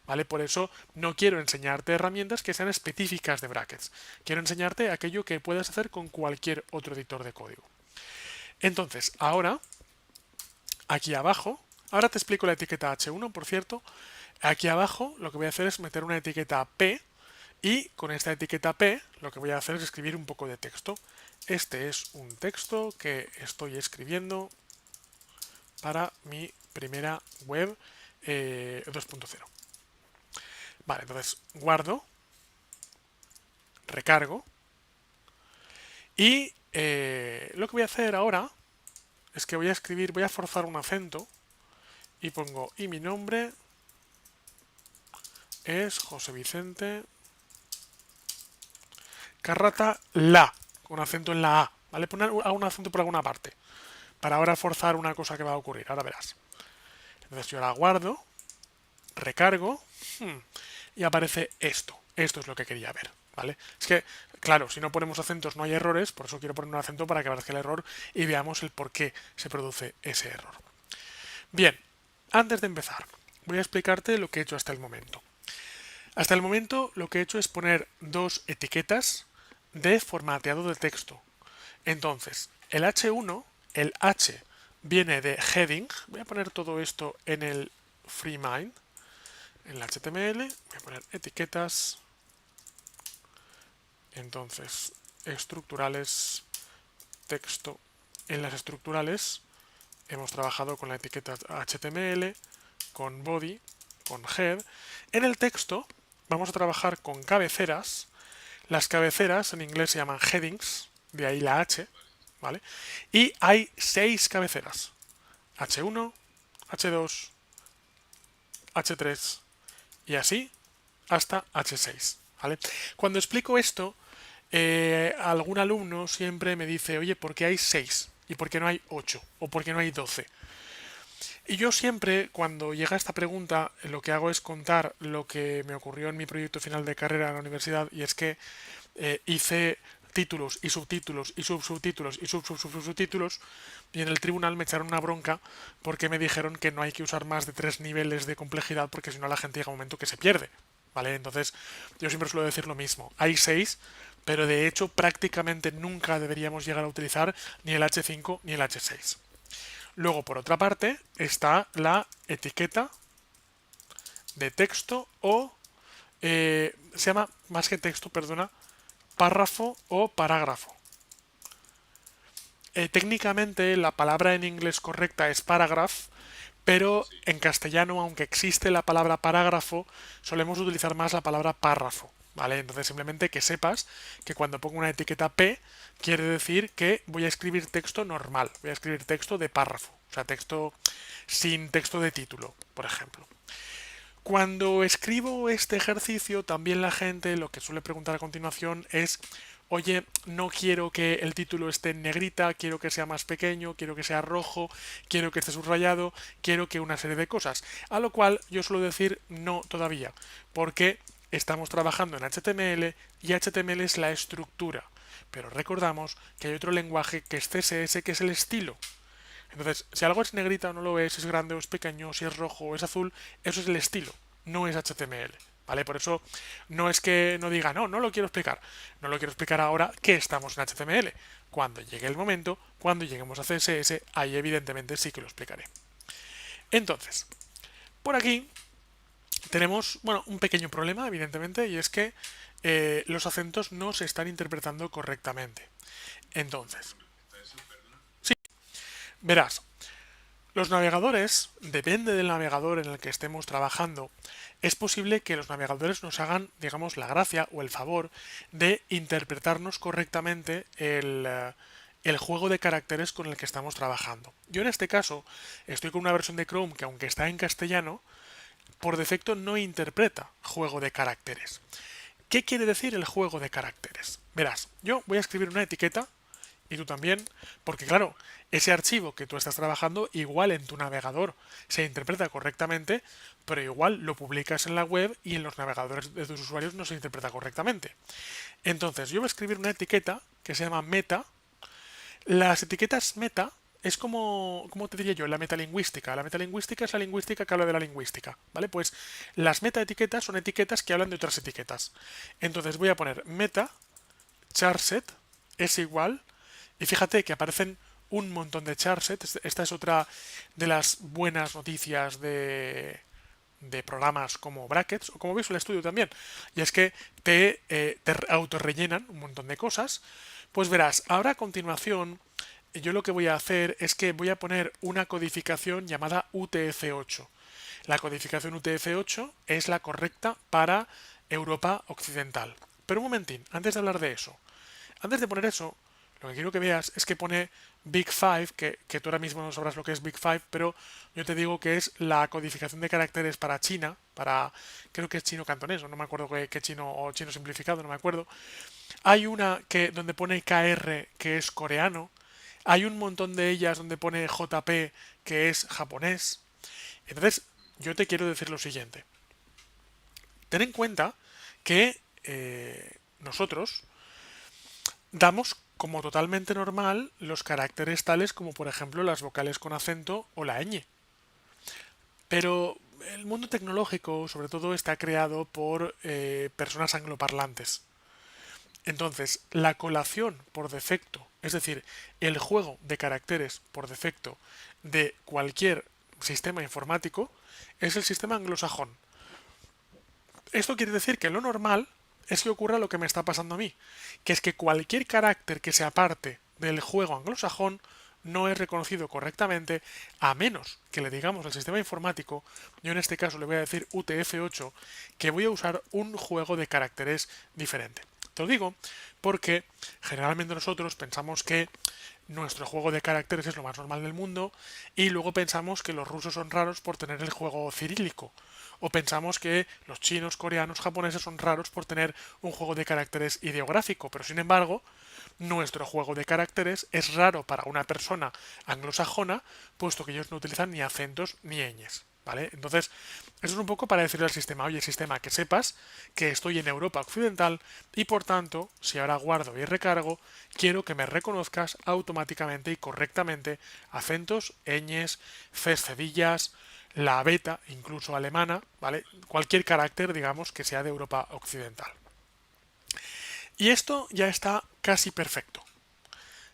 ¿Vale? Por eso no quiero enseñarte herramientas que sean específicas de brackets. Quiero enseñarte aquello que puedes hacer con cualquier otro editor de código. Entonces, ahora, aquí abajo, ahora te explico la etiqueta H1, por cierto. Aquí abajo lo que voy a hacer es meter una etiqueta P y con esta etiqueta P lo que voy a hacer es escribir un poco de texto. Este es un texto que estoy escribiendo para mi primera web 2.0. Vale, entonces guardo, recargo y lo que voy a hacer ahora es que voy a escribir, voy a forzar un acento y pongo, y mi nombre es José Vicente Carrata La, con acento en la A, ¿vale? Poner un acento por alguna parte, para ahora forzar una cosa que va a ocurrir, ahora verás. Entonces yo la guardo, recargo y aparece esto. Esto es lo que quería ver, ¿vale? Es que, claro, si no ponemos acentos no hay errores, por eso quiero poner un acento para que aparezca el error y veamos el por qué se produce ese error. Bien, antes de empezar, voy a explicarte lo que he hecho hasta el momento. Hasta el momento lo que he hecho es poner dos etiquetas de formateado de texto. Entonces, el H1, el H viene de heading. Voy a poner todo esto en el FreeMind, en el HTML. Voy a poner etiquetas. Entonces, estructurales, texto. En las estructurales hemos trabajado con la etiqueta HTML, con body, con head. En el texto vamos a trabajar con cabeceras Las cabeceras en inglés se llaman headings, de ahí la H, ¿vale? Y hay 6 cabeceras. H1, H2, H3 y así hasta H6, ¿vale? Cuando explico esto, algún alumno siempre me dice, oye, ¿por qué hay 6? ¿Y por qué no hay 8? ¿O por qué no hay 12? Y yo siempre, cuando llega esta pregunta, lo que hago es contar lo que me ocurrió en mi proyecto final de carrera en la universidad, y es que hice títulos y subtítulos y subsubtítulos y subsubtítulos, y en el tribunal me echaron una bronca porque me dijeron que no hay que usar más de 3 niveles de complejidad porque si no la gente llega a un momento que se pierde, ¿vale? Entonces yo siempre suelo decir lo mismo, hay 6, pero de hecho prácticamente nunca deberíamos llegar a utilizar ni el H5 ni el H6. Luego, por otra parte, está la etiqueta de texto o se llama, más que texto, perdona, párrafo o parágrafo. Técnicamente la palabra en inglés correcta es paragraph, pero en castellano, aunque existe la palabra parágrafo, solemos utilizar más la palabra párrafo, ¿vale? Entonces simplemente que sepas que cuando pongo una etiqueta P quiere decir que voy a escribir texto normal, voy a escribir texto de párrafo, o sea, texto sin texto de título, por ejemplo. Cuando escribo este ejercicio, también la gente lo que suele preguntar a continuación es, oye, no quiero que el título esté en negrita, quiero que sea más pequeño, quiero que sea rojo, quiero que esté subrayado, quiero que una serie de cosas. A lo cual yo suelo decir no todavía, porque estamos trabajando en HTML y HTML es la estructura. Pero recordamos que hay otro lenguaje que es CSS, que es el estilo. Entonces, si algo es negrita o no lo es, si es grande o es pequeño, si es rojo o es azul, eso es el estilo, no es HTML. ¿Vale? Por eso no es que no diga, no, no lo quiero explicar. No lo quiero explicar ahora que estamos en HTML. Cuando llegue el momento, cuando lleguemos a CSS, ahí evidentemente sí que lo explicaré. Entonces, por aquí tenemos, bueno, un pequeño problema, evidentemente, y es que los acentos no se están interpretando correctamente. Entonces, sí, verás, los navegadores, depende del navegador en el que estemos trabajando, es posible que los navegadores nos hagan, digamos, la gracia o el favor de interpretarnos correctamente el juego de caracteres con el que estamos trabajando. Yo en este caso estoy con una versión de Chrome que aunque está en castellano, por defecto no interpreta juego de caracteres. ¿Qué quiere decir el juego de caracteres? Verás, yo voy a escribir una etiqueta y tú también, porque claro, ese archivo que tú estás trabajando igual en tu navegador se interpreta correctamente, pero igual lo publicas en la web y en los navegadores de tus usuarios no se interpreta correctamente. Entonces, yo voy a escribir una etiqueta que se llama meta. Las etiquetas meta es como, ¿cómo te diría yo? La metalingüística. La metalingüística es la lingüística que habla de la lingüística, ¿vale? Pues las metaetiquetas son etiquetas que hablan de otras etiquetas. Entonces voy a poner meta charset es igual, y fíjate que aparecen un montón de charsets. Esta es otra de las buenas noticias de programas como Brackets o como Visual Studio también, y es que te autorrellenan un montón de cosas. Pues verás, ahora a continuación yo lo que voy a hacer es que voy a poner una codificación llamada UTF-8. La codificación UTF-8 es la correcta para Europa Occidental. Pero un momentín, antes de hablar de eso, antes de poner eso, lo que quiero que veas es que pone Big Five, que tú ahora mismo no sabrás lo que es Big Five, pero yo te digo que es la codificación de caracteres para China, creo que es chino cantonés, o no me acuerdo qué chino o chino simplificado, no me acuerdo. Hay una que donde pone KR, que es coreano. Hay un montón de ellas donde pone JP, que es japonés. Entonces, yo te quiero decir lo siguiente. Ten en cuenta que nosotros damos como totalmente normal los caracteres tales como por ejemplo las vocales con acento o la ñ. Pero el mundo tecnológico sobre todo está creado por personas angloparlantes. Entonces, la colación por defecto, es decir, el juego de caracteres por defecto de cualquier sistema informático, es el sistema anglosajón. Esto quiere decir que lo normal es que ocurra lo que me está pasando a mí, que es que cualquier carácter que se aparte del juego anglosajón no es reconocido correctamente, a menos que le digamos al sistema informático, yo en este caso le voy a decir UTF-8, que voy a usar un juego de caracteres diferente. Te lo digo porque generalmente nosotros pensamos que nuestro juego de caracteres es lo más normal del mundo y luego pensamos que los rusos son raros por tener el juego cirílico. O pensamos que los chinos, coreanos, japoneses son raros por tener un juego de caracteres ideográfico. Pero sin embargo, nuestro juego de caracteres es raro para una persona anglosajona, puesto que ellos no utilizan ni acentos ni ñes. ¿Vale? Entonces, eso es un poco para decirle al sistema, oye, sistema, que sepas que estoy en Europa Occidental y por tanto, si ahora guardo y recargo, quiero que me reconozcas automáticamente y correctamente acentos, ñes, cs cedillas, la beta, incluso alemana, ¿vale? Cualquier carácter, digamos, que sea de Europa Occidental. Y esto ya está casi perfecto.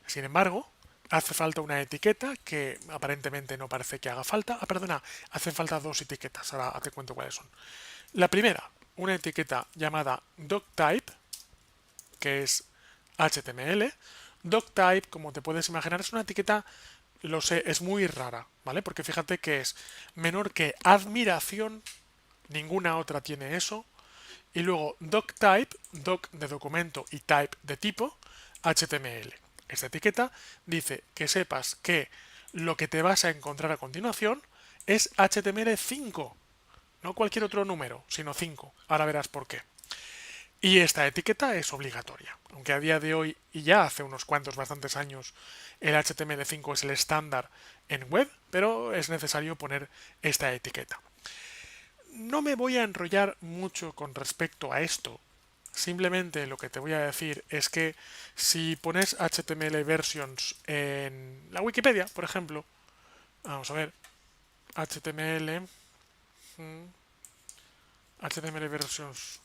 Sin embargo, hace falta una etiqueta que aparentemente no parece que haga falta. Ah, perdona, hacen falta dos etiquetas. Ahora te cuento cuáles son. La primera, una etiqueta llamada doctype, que es HTML. Doctype, como te puedes imaginar, es una etiqueta, lo sé, es muy rara, ¿vale? Porque fíjate que es menor que admiración, ninguna otra tiene eso. Y luego doctype, doc de documento y type de tipo, HTML. Esta etiqueta dice que sepas que lo que te vas a encontrar a continuación es HTML5, no cualquier otro número, sino 5. Ahora verás por qué. Y esta etiqueta es obligatoria, aunque a día de hoy y ya hace unos cuantos, bastantes años, el HTML5 es el estándar en web, pero es necesario poner esta etiqueta. No me voy a enrollar mucho con respecto a esto. Simplemente lo que te voy a decir es que si pones HTML versions en la Wikipedia, por ejemplo, vamos a ver, HTML, HTML versions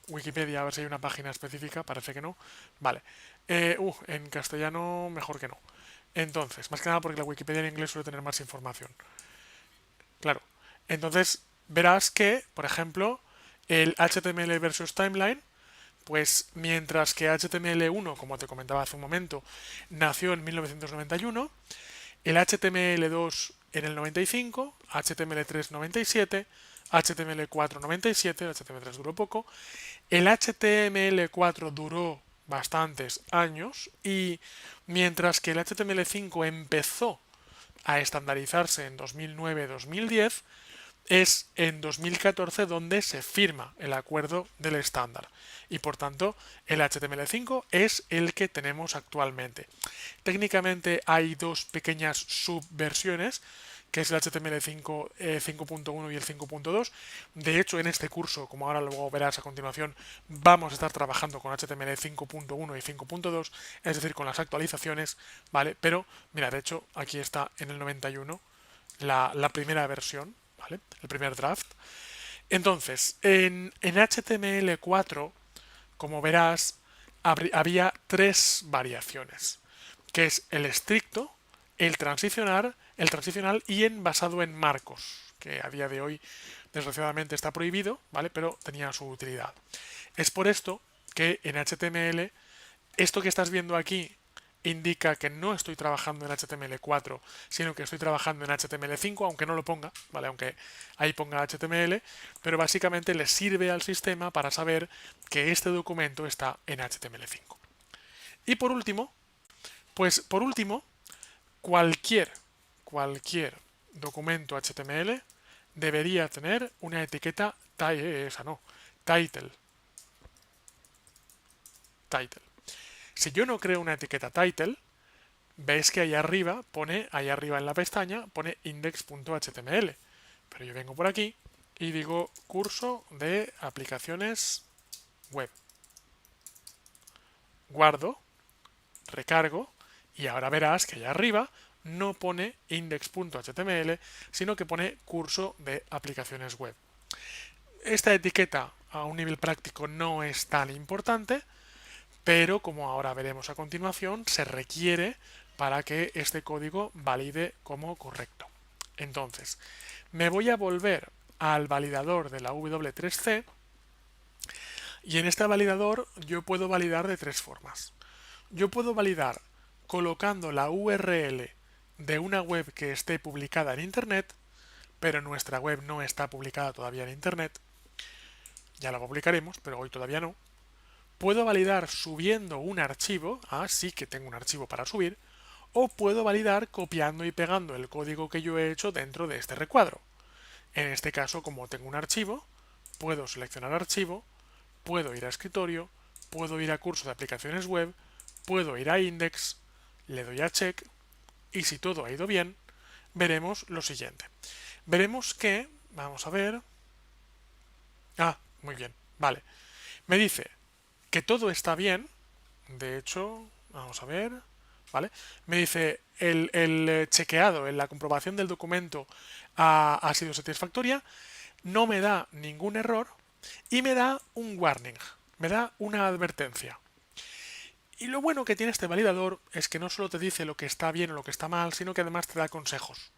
Wikipedia, a ver si hay una página específica, parece que no. Vale, en castellano mejor que no. Entonces, más que nada porque la Wikipedia en inglés suele tener más información. Claro, entonces verás que, por ejemplo, el HTML versus timeline, pues mientras que HTML1, como te comentaba hace un momento, nació en 1991, el HTML2 en el 95, HTML3 97, HTML4 97, el HTML3 duró poco, el HTML4 duró bastantes años y mientras que el HTML5 empezó a estandarizarse en 2009-2010, es en 2014 donde se firma el acuerdo del estándar y por tanto el HTML5 es el que tenemos actualmente. Técnicamente hay dos pequeñas subversiones, que es el HTML5 5.1 y el 5.2. De hecho, en este curso, como ahora luego verás a continuación, vamos a estar trabajando con HTML 5.1 y 5.2, es decir, con las actualizaciones, ¿vale? Pero, mira, de hecho, aquí está en el 91 la primera versión, ¿vale? El primer draft. Entonces, en HTML4, como verás, había tres variaciones, que es el estricto, el transicional y en basado en marcos, que a día de hoy desgraciadamente está prohibido, ¿vale? Pero tenía su utilidad. Es por esto que en HTML, esto que estás viendo aquí indica que no estoy trabajando en HTML4, sino que estoy trabajando en HTML5, aunque no lo ponga, ¿vale? Aunque ahí ponga HTML, pero básicamente le sirve al sistema para saber que este documento está en HTML5. Y por último, cualquier, cualquier documento HTML debería tener una etiqueta title. Title. Si yo no creo una etiqueta title, ves que ahí arriba en la pestaña, pone index.html. Pero yo vengo por aquí y digo curso de aplicaciones web. Guardo, recargo y ahora verás que allá arriba no pone index.html, sino que pone curso de aplicaciones web. Esta etiqueta a un nivel práctico no es tan importante, pero como ahora veremos a continuación, se requiere para que este código valide como correcto. Entonces, me voy a volver al validador de la W3C y en este validador yo puedo validar de tres formas. Yo puedo validar colocando la URL de una web que esté publicada en Internet, pero nuestra web no está publicada todavía en Internet. Ya la publicaremos, pero hoy todavía no. Puedo validar subiendo un archivo, sí que tengo un archivo para subir, o puedo validar copiando y pegando el código que yo he hecho dentro de este recuadro. En este caso, como tengo un archivo, puedo seleccionar archivo, puedo ir a escritorio, puedo ir a curso de aplicaciones web, puedo ir a index, le doy a check y si todo ha ido bien, veremos lo siguiente. Veremos que, vamos a ver, muy bien, vale. Me dice que todo está bien, de hecho, vamos a ver, ¿vale? Me dice el chequeado, en la comprobación del documento ha sido satisfactoria, no me da ningún error y me da un warning, me da una advertencia. Y lo bueno que tiene este validador es que no solo te dice lo que está bien o lo que está mal, sino que además te da consejos.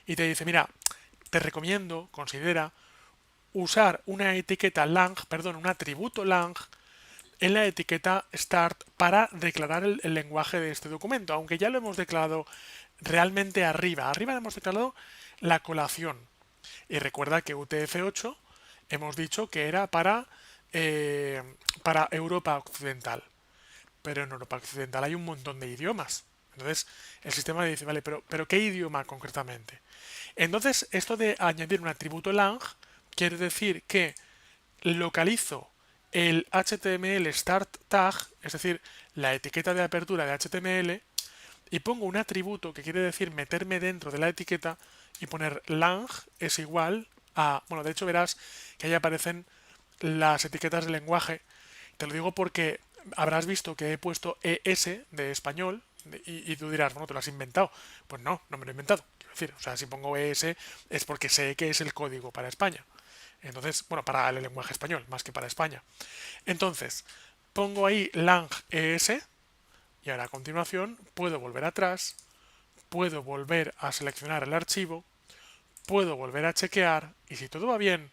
Y te dice, mira, te recomiendo, considera, usar una etiqueta lang, perdón, un atributo lang en la etiqueta start para declarar el lenguaje de este documento, aunque ya lo hemos declarado realmente arriba. Arriba hemos declarado la colación. Y recuerda que UTF-8 hemos dicho que era para Europa Occidental. Pero en Europa Occidental hay un montón de idiomas. Entonces el sistema dice, vale, pero ¿qué idioma concretamente? Entonces esto de añadir un atributo lang quiere decir que localizo el HTML start tag, es decir, la etiqueta de apertura de HTML, y pongo un atributo que quiere decir meterme dentro de la etiqueta y poner lang es igual a... Bueno, de hecho verás que ahí aparecen las etiquetas de lenguaje. Te lo digo porque habrás visto que he puesto ES de español y tú dirás, bueno, te lo has inventado. Pues no, no me lo he inventado. Quiero decir, o sea, si pongo ES es porque sé que es el código para España. Entonces, bueno, para el lenguaje español, más que para España. Entonces, pongo ahí lang ES y ahora a continuación puedo volver atrás, puedo volver a seleccionar el archivo, puedo volver a chequear y si todo va bien,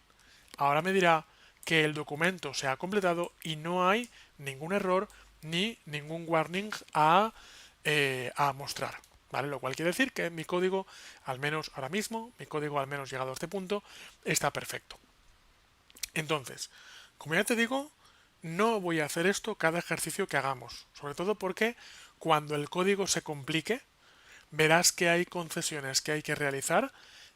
ahora me dirá que el documento se ha completado y no hay ningún error ni ningún warning a mostrar. ¿Vale? Lo cual quiere decir que mi código, al menos ahora mismo, mi código al menos llegado a este punto, está perfecto. Entonces, como ya te digo, no voy a hacer esto cada ejercicio que hagamos, sobre todo porque cuando el código se complique, verás que hay concesiones que hay que realizar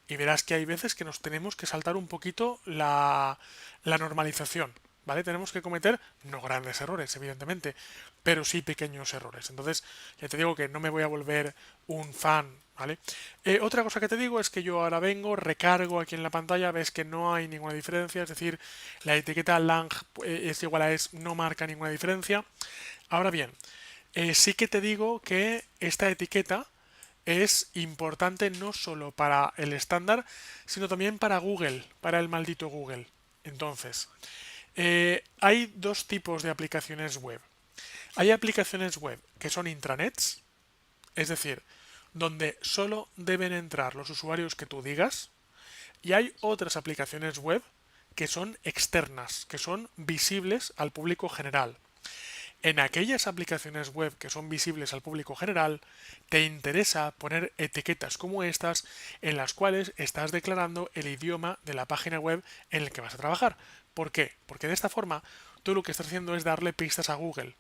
y verás que hay veces que nos tenemos que saltar un poquito la normalización, ¿vale? Tenemos que cometer no grandes errores, evidentemente, pero sí pequeños errores. Entonces, ya te digo que no me voy a volver un fan, ¿vale? Otra cosa que te digo es que yo ahora vengo, recargo aquí en la pantalla, ves que no hay ninguna diferencia, es decir, la etiqueta lang es igual a es, no marca ninguna diferencia. Ahora bien, sí que te digo que esta etiqueta es importante no solo para el estándar, sino también para Google, para el maldito Google. Entonces, hay dos tipos de aplicaciones web. Hay aplicaciones web que son intranets, es decir, donde solo deben entrar los usuarios que tú digas, y hay otras aplicaciones web que son externas, que son visibles al público general. En aquellas aplicaciones web que son visibles al público general, te interesa poner etiquetas como estas en las cuales estás declarando el idioma de la página web en el que vas a trabajar. ¿Por qué? Porque de esta forma tú lo que estás haciendo es darle pistas a Google.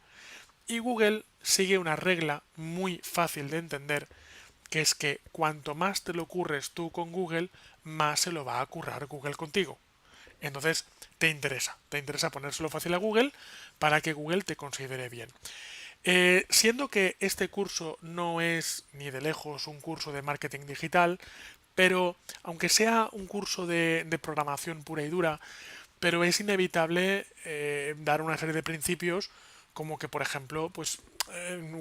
Y Google sigue una regla muy fácil de entender, que es que cuanto más te lo curres tú con Google, más se lo va a currar Google contigo. Entonces, te interesa ponérselo fácil a Google para que Google te considere bien. Siendo que este curso no es ni de lejos un curso de marketing digital, pero aunque sea un curso de programación pura y dura, pero es inevitable dar una serie de principios como que, por ejemplo, pues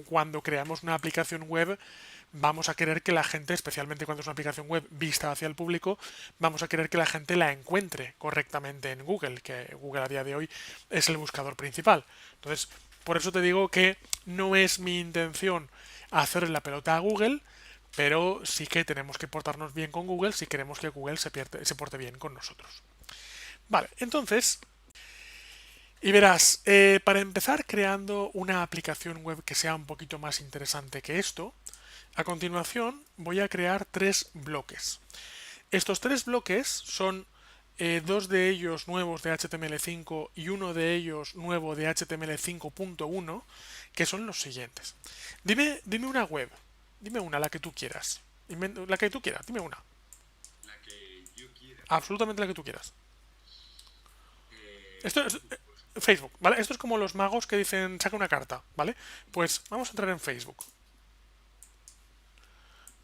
cuando creamos una aplicación web vamos a querer que la gente, especialmente cuando es una aplicación web vista hacia el público, vamos a querer que la gente la encuentre correctamente en Google, que Google a día de hoy es el buscador principal. Entonces, por eso te digo que no es mi intención hacerle la pelota a Google, pero sí que tenemos que portarnos bien con Google si queremos que Google se porte bien con nosotros. Vale, entonces, y verás, para empezar creando una aplicación web que sea un poquito más interesante que esto, a continuación voy a crear tres bloques. Estos tres bloques son dos de ellos nuevos de HTML5 y uno de ellos nuevo de HTML5.1, que son los siguientes. Dime una web, dime una, la que tú quieras. La que tú quieras, dime una. La que yo quiera. Absolutamente la que tú quieras. Esto es Facebook, por ejemplo. Facebook, ¿vale? Esto es como los magos que dicen saca una carta, ¿vale? Pues vamos a entrar en Facebook.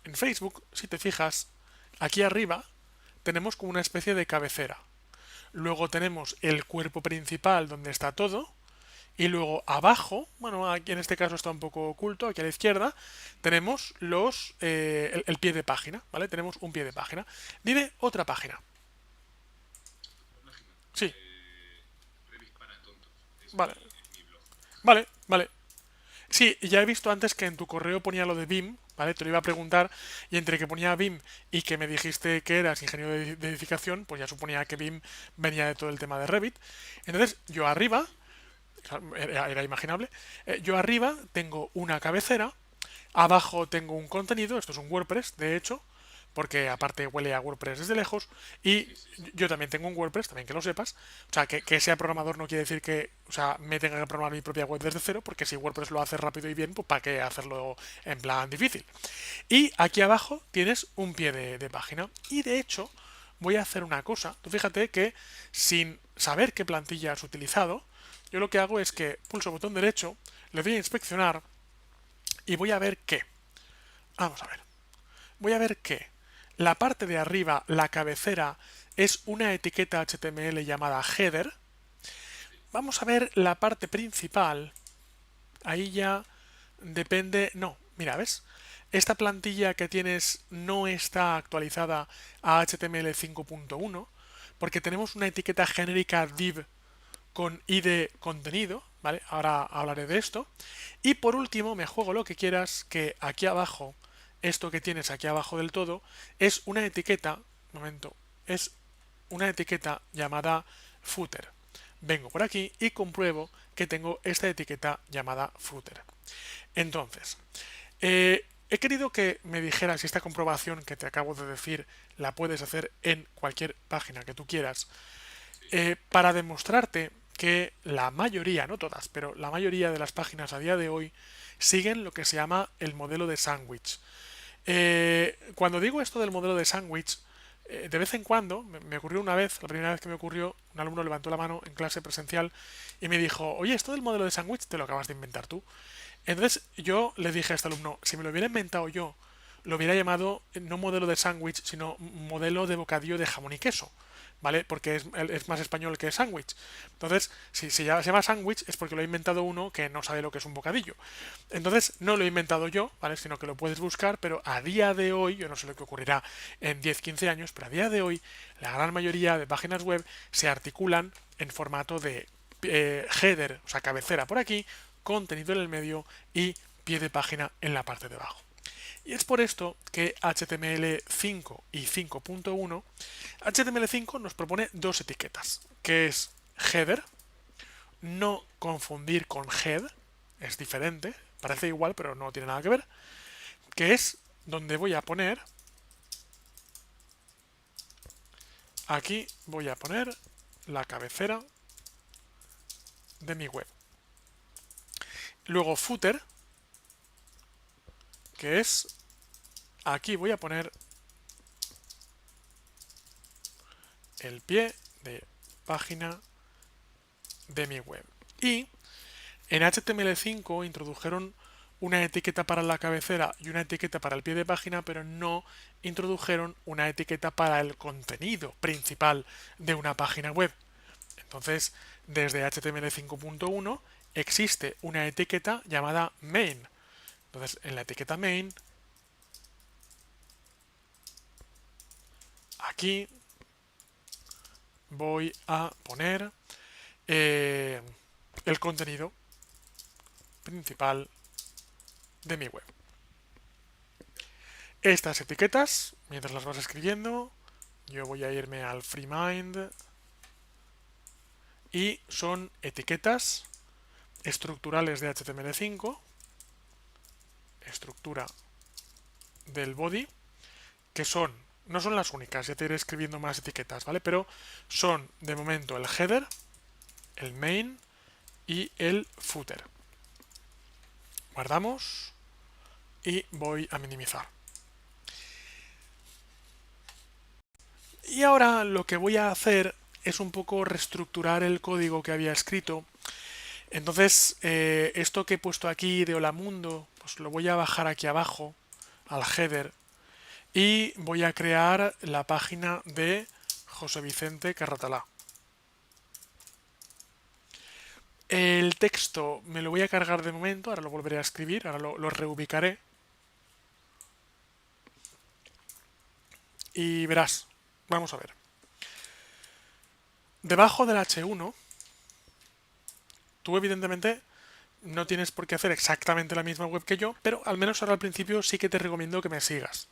En Facebook, si te fijas, aquí arriba tenemos como una especie de cabecera. Luego tenemos el cuerpo principal donde está todo. Y luego abajo, bueno, aquí en este caso está un poco oculto, aquí a la izquierda, tenemos el pie de página, ¿vale? Tenemos un pie de página. Dime otra página. Otra página. Sí, Revit para tontos. vale, Es mi blog. vale. Sí, ya he visto antes que en tu correo ponía lo de BIM, ¿vale? Te lo iba a preguntar y entre que ponía BIM y que me dijiste que eras ingeniero de edificación, pues ya suponía que BIM venía de todo el tema de Revit. Entonces, yo arriba, era imaginable, yo arriba tengo una cabecera, abajo tengo un contenido, esto es un WordPress, de hecho, porque Sí, aparte huele a WordPress desde lejos, y sí, sí, sí. yo también tengo un WordPress, también que lo sepas, o sea, que sea programador no quiere decir que, o sea, me tenga que programar mi propia web desde cero, porque si WordPress lo hace rápido y bien, pues para qué hacerlo en plan difícil. Y aquí abajo tienes un pie de página, y de hecho voy a hacer una cosa, tú fíjate que sin saber qué plantilla has utilizado, yo lo que hago es Sí. que pulso botón derecho, le doy a inspeccionar y voy a ver qué. Vamos a ver. Voy a ver que la parte de arriba, la cabecera, es una etiqueta HTML llamada header. Sí. Vamos a ver la parte principal. Ahí ya depende... No, mira, ¿ves? Esta plantilla que tienes no está actualizada a HTML 5.1 porque tenemos una etiqueta genérica div con ID contenido, ¿vale? Ahora hablaré de esto. Y por último, me juego lo que quieras, que aquí abajo, esto que tienes aquí abajo del todo, es una etiqueta, un momento, es una etiqueta llamada footer. Vengo por aquí y compruebo que tengo esta etiqueta llamada footer. Entonces, he querido que me dijeras si esta comprobación que te acabo de decir la puedes hacer en cualquier página que tú quieras, Sí. para demostrarte que la mayoría, no todas, pero la mayoría de las páginas a día de hoy siguen lo que se llama el modelo de sándwich. Cuando digo esto del modelo de sándwich, de vez en cuando, me ocurrió una vez, la primera vez que me ocurrió, un alumno levantó la mano en clase presencial y me dijo, oye, esto del modelo de sándwich te lo acabas de inventar tú. Entonces yo le dije a este alumno, si me lo hubiera inventado yo, lo hubiera llamado no modelo de sándwich, sino modelo de bocadillo de jamón y queso, ¿vale? Porque es más español que sándwich. Entonces, si se llama sándwich es porque lo ha inventado uno que no sabe lo que es un bocadillo. Entonces, no lo he inventado yo, ¿vale? Sino que lo puedes buscar, pero a día de hoy, yo no sé lo que ocurrirá en 10, 15 años, pero a día de hoy, la gran mayoría de páginas web se articulan en formato de header, o sea, cabecera por aquí, contenido en el medio y pie de página en la parte de abajo. Y es por esto que HTML5 y 5.1, HTML5 nos propone dos etiquetas, que es header, no confundir con head, es diferente, parece igual pero no tiene nada que ver, que es donde voy a poner, aquí voy a poner la cabecera de mi web. Luego footer, que es, aquí voy a poner el pie de página de mi web. Y en HTML5 introdujeron una etiqueta para la cabecera y una etiqueta para el pie de página, pero no introdujeron una etiqueta para el contenido principal de una página web. Entonces, desde HTML5.1 existe una etiqueta llamada main. Entonces, en la etiqueta main, aquí voy a poner eh, el contenido principal de mi web. Estas etiquetas, mientras las vas escribiendo, yo voy a irme al FreeMind y son etiquetas estructurales de HTML5, estructura del body, que son no son las únicas, ya te iré escribiendo más etiquetas, ¿vale? Pero son de momento el header, el main y el footer. Guardamos y voy a minimizar. Y ahora lo que voy a hacer es un poco reestructurar el código que había escrito. Entonces, esto que he puesto aquí de Hola Mundo, pues lo voy a bajar aquí abajo, al header, y voy a crear la página de José Vicente Carratalá. El texto me lo voy a cargar de momento, ahora lo volveré a escribir, ahora lo reubicaré. Y verás, vamos a ver. Debajo del H1, tú evidentemente no tienes por qué hacer exactamente la misma web que yo, pero al menos ahora al principio sí que te recomiendo que me sigas.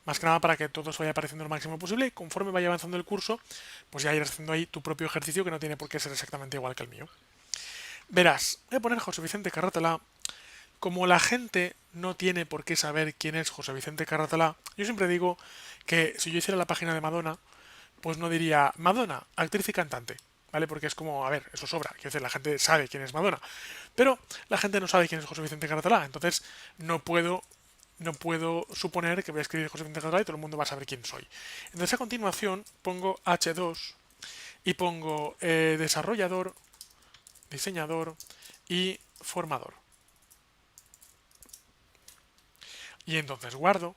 Más que nada para que todo se vaya apareciendo lo máximo posible y conforme vaya avanzando el curso, pues ya irás haciendo ahí tu propio ejercicio que no tiene por qué ser exactamente igual que el mío. Verás, voy a poner José Vicente Carratalá. Como la gente no tiene por qué saber quién es José Vicente Carratalá, yo siempre digo que si yo hiciera la página de Madonna, pues no diría Madonna, actriz y cantante, ¿vale? Porque es como, a ver, eso sobra, quiero decir, la gente sabe quién es Madonna, pero la gente no sabe quién es José Vicente Carratalá, entonces no puedo suponer que voy a escribir José Vicente Carratalá y todo el mundo va a saber quién soy. Entonces a continuación pongo H2 y pongo desarrollador, diseñador y formador. Y entonces guardo,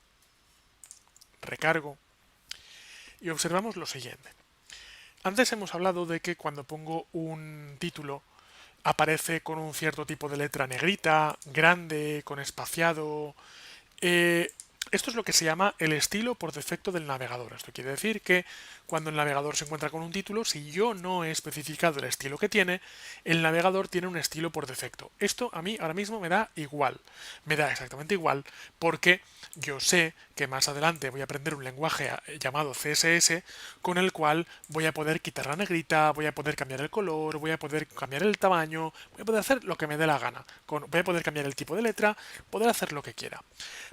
recargo y observamos lo siguiente. Antes hemos hablado de que cuando pongo un título aparece con un cierto tipo de letra negrita, grande, con espaciado. Eh, Esto es lo que se llama el estilo por defecto del navegador. Esto quiere decir que cuando el navegador se encuentra con un título, si yo no he especificado el estilo que tiene, el navegador tiene un estilo por defecto. Esto a mí ahora mismo me da igual, me da exactamente igual, porque yo sé que más adelante voy a aprender un lenguaje llamado CSS con el cual voy a poder quitar la negrita, voy a poder cambiar el color, voy a poder cambiar el tamaño, voy a poder hacer lo que me dé la gana, voy a poder cambiar el tipo de letra, poder hacer lo que quiera.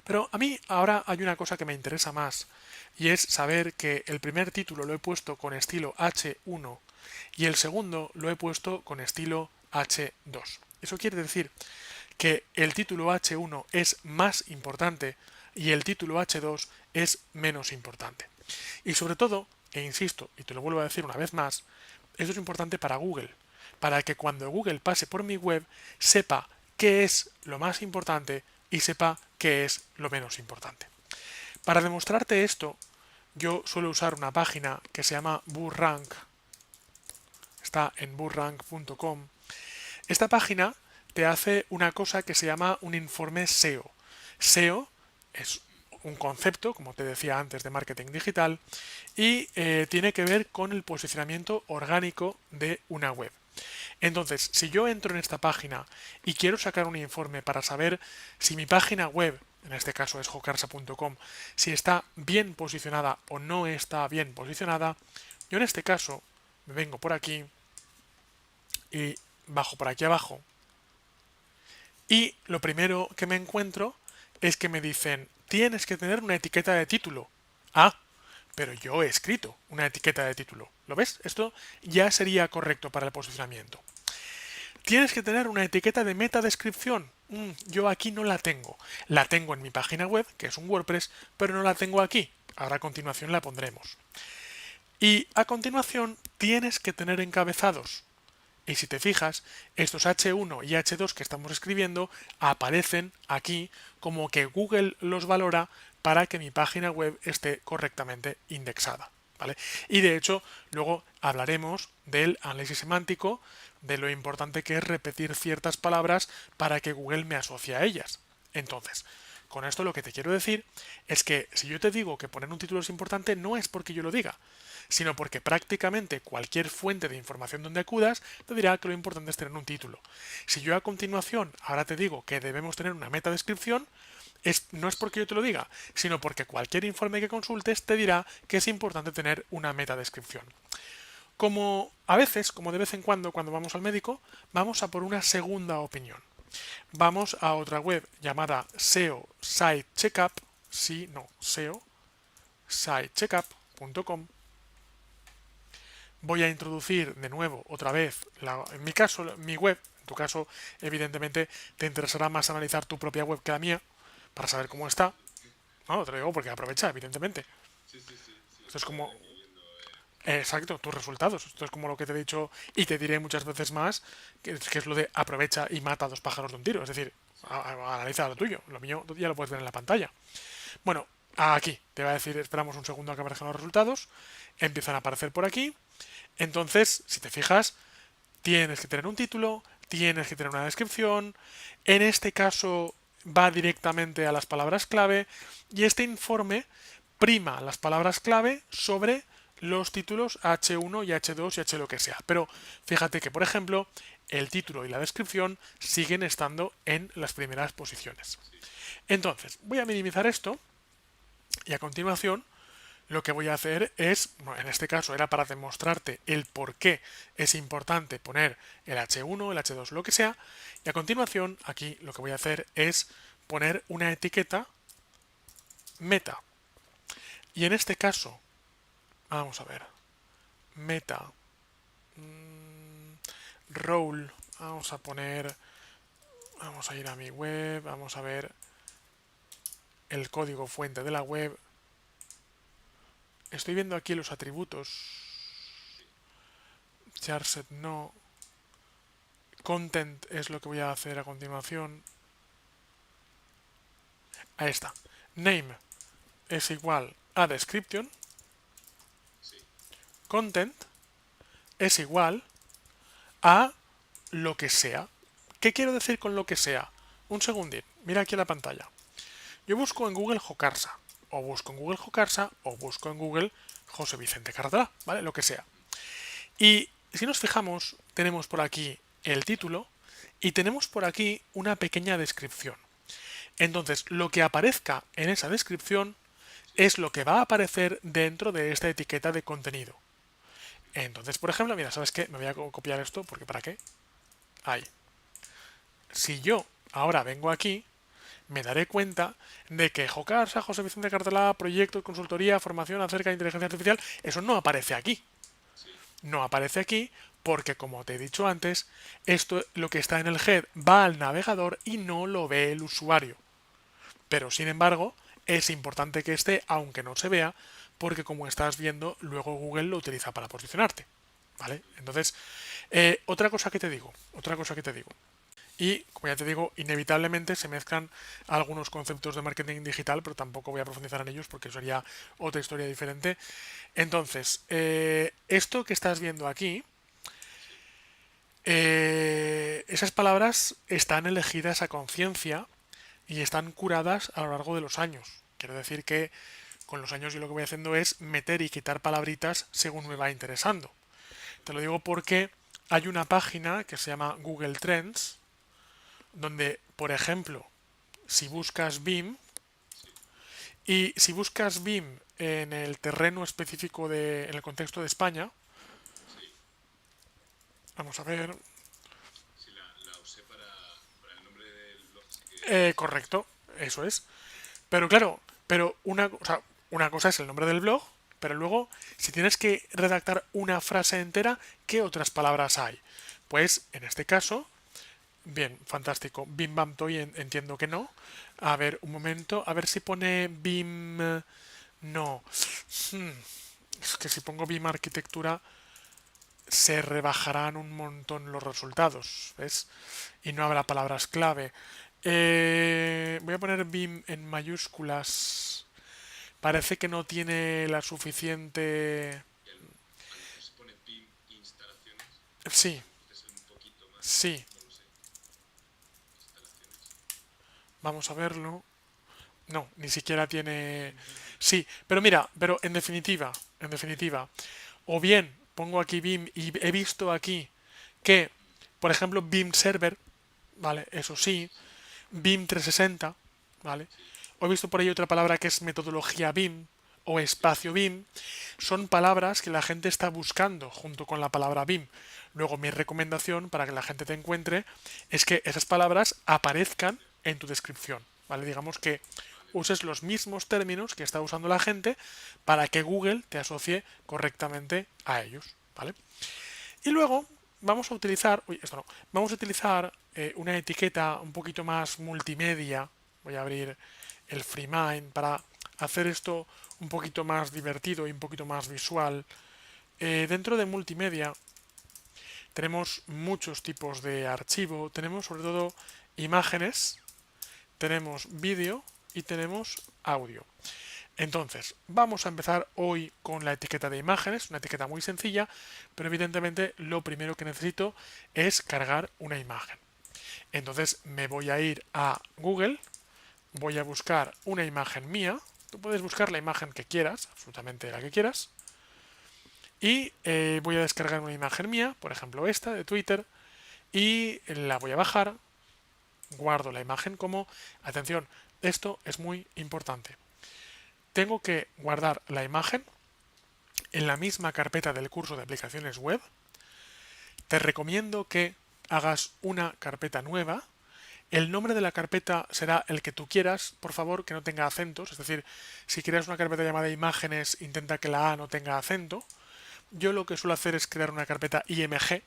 Pero a mí ahora hay una cosa que me interesa más y es saber que el primer título lo he puesto con estilo H1 y el segundo lo he puesto con estilo H2. Eso quiere decir que el título H1 es más importante y el título H2 es menos importante. Y sobre todo, e insisto, y te lo vuelvo a decir una vez más, esto es importante para Google, para que cuando Google pase por mi web sepa qué es lo más importante y sepa qué es lo menos importante. Para demostrarte esto, yo suelo usar una página que se llama BurRank. Está en burrank.com. Esta página te hace una cosa que se llama un informe SEO. SEO es un concepto, como te decía antes, de marketing digital y tiene que ver con el posicionamiento orgánico de una web. Entonces, si yo entro en esta página y quiero sacar un informe para saber si mi página web, en este caso es jocarsa.com, si está bien posicionada o no está bien posicionada, yo en este caso me vengo por aquí y bajo por aquí abajo y lo primero que me encuentro es que me dicen tienes que tener una etiqueta de título. Ah, pero yo he escrito una etiqueta de título. ¿Lo ves? Esto ya sería correcto para el posicionamiento. Tienes que tener una etiqueta de metadescripción. Yo aquí no la tengo. La tengo en mi página web, que es un WordPress, pero no la tengo aquí. Ahora a continuación la pondremos. Y a continuación tienes que tener encabezados. Y si te fijas, estos H1 y H2 que estamos escribiendo aparecen aquí como que Google los valora para que mi página web esté correctamente indexada. ¿Vale? Y de hecho, luego hablaremos del análisis semántico, de lo importante que es repetir ciertas palabras para que Google me asocie a ellas. Entonces, con esto lo que te quiero decir es que si yo te digo que poner un título es importante, no es porque yo lo diga, sino porque prácticamente cualquier fuente de información donde acudas te dirá que lo importante es tener un título. Si yo a continuación ahora te digo que debemos tener una metadescripción, no es porque yo te lo diga, sino porque cualquier informe que consultes te dirá que es importante tener una metadescripción. Como a veces, como de vez en cuando vamos al médico, vamos a por una segunda opinión. Vamos a otra web llamada SEO Site Checkup, sí, no, SEO sitecheckup.com. Voy a introducir de nuevo, otra vez, en mi caso, mi web. En tu caso, evidentemente, te interesará más analizar tu propia web que la mía, para saber cómo está. No, te lo digo porque aprovecha, evidentemente. Sí, sí, sí, sí, Esto es estoy como, aquí viendo exacto, tus resultados. Esto es como lo que te he dicho y te diré muchas veces más, que es lo de aprovecha y mata a dos pájaros de un tiro. Es decir, sí, analiza lo tuyo. Lo mío ya lo puedes ver en la pantalla. Bueno, aquí te va a decir, esperamos un segundo a que aparezcan los resultados. Empiezan a aparecer por aquí. Entonces, si te fijas, tienes que tener un título, tienes que tener una descripción. En este caso va directamente a las palabras clave y este informe prima las palabras clave sobre los títulos H1 y H2 y H lo que sea. Pero fíjate que, por ejemplo, el título y la descripción siguen estando en las primeras posiciones. sí, Entonces, voy a minimizar esto y a continuación lo que voy a hacer es, bueno, en este caso era para demostrarte el por qué es importante poner el H1, el H2, lo que sea, y a continuación aquí lo que voy a hacer es poner una etiqueta meta. Y en este caso, vamos a ver, meta, role, vamos a poner, vamos a ir a mi web, vamos a ver el código fuente de la web. Estoy viendo aquí los atributos. sí, Charset no. Content es lo que voy a hacer a continuación. Ahí está. Name es igual a description. sí, Content es igual a lo que sea. ¿Qué quiero decir con lo que sea? Un segundín. Mira aquí en la pantalla. Yo busco en Google Jocarsa. O busco en Google Jocarsa o busco en Google José Vicente Cardá, ¿vale? Lo que sea. Y si nos fijamos, tenemos por aquí el título y tenemos por aquí una pequeña descripción. Entonces, lo que aparezca en esa descripción es lo que va a aparecer dentro de esta etiqueta de contenido. Entonces, por ejemplo, mira, ¿sabes qué? Me voy a copiar esto porque ¿para qué? Ahí. Si yo ahora vengo aquí, me daré cuenta de que Jocarsa, José Vicente Cartelá, proyectos, consultoría, formación acerca de inteligencia artificial, eso no aparece aquí. sí, No aparece aquí porque, como te he dicho antes, esto lo que está en el head va al navegador y no lo ve el usuario. Pero, sin embargo, es importante que esté, aunque no se vea, porque como estás viendo, luego Google lo utiliza para posicionarte. ¿Vale? Entonces, otra cosa que te digo. Y, como ya te digo, inevitablemente se mezclan algunos conceptos de marketing digital, pero tampoco voy a profundizar en ellos porque sería otra historia diferente. Entonces, esto que estás viendo aquí, sí, esas palabras están elegidas a conciencia y están curadas a lo largo de los años. Quiero decir que con los años yo lo que voy haciendo es meter y quitar palabritas según me sí, va interesando. Te lo digo porque hay una página que se llama Google Trends, donde, por ejemplo, si buscas BIM, sí, y si buscas BIM en el terreno específico en el contexto de España, sí. vamos a ver, Sí, la usé para el nombre del blog, sí que sí que la usé. correcto, eso es. Pero claro, pero o sea, una cosa es el nombre del blog, pero luego, si tienes que redactar una frase entera, ¿qué otras palabras hay? Pues en este caso, bien, fantástico. Bim Bam Toy entiendo que no. A ver, un momento, a ver si pone Bim. No. Hmm, Es que si pongo BIM arquitectura se rebajarán un montón los resultados, ¿ves? Y no habrá palabras clave. Voy a poner BIM en mayúsculas. Parece que no tiene la suficiente... Y a lo mejor se pone BIM instalaciones, Sí, puede ser un poquito más, sí, no lo sé, instalaciones. vamos a verlo. No, ni siquiera tiene... Sí, pero mira, pero en definitiva, o bien pongo aquí BIM y he visto aquí que, por ejemplo, BIM Server, ¿vale? Eso sí, Sí, BIM 360, ¿vale? sí, O he visto por ahí otra palabra que es metodología BIM o sí, espacio BIM. Son palabras que la gente está buscando junto con la palabra BIM. Luego mi recomendación para que la gente te encuentre es que esas palabras aparezcan en tu descripción, ¿vale? Digamos que vale, uses los mismos términos que está usando la gente para que Google te asocie correctamente a ellos, ¿vale? Y luego vamos a utilizar, vamos a utilizar una etiqueta un poquito más multimedia. Voy a abrir el FreeMind para hacer esto un poquito más divertido y un poquito más visual. Dentro de multimedia tenemos muchos tipos de archivo, tenemos sobre todo imágenes, tenemos vídeo y tenemos audio. Entonces, vamos a empezar hoy con la etiqueta de imágenes, una etiqueta muy sencilla, pero evidentemente lo primero que necesito es cargar una imagen. Entonces me voy a ir a Google, voy a buscar una imagen mía, tú puedes buscar la imagen que quieras, absolutamente la que quieras, y voy a descargar una imagen mía, por ejemplo esta de Twitter, y la voy a bajar, guardo la imagen como, atención, esto es muy importante. Tengo que guardar la imagen en la misma carpeta del curso de aplicaciones web. Te recomiendo que hagas una carpeta nueva. El nombre de la carpeta será el que tú quieras, por favor, que no tenga acentos. Es decir, si creas una carpeta llamada imágenes, intenta que la A no tenga acento. Yo lo que suelo hacer es crear una carpeta IMG,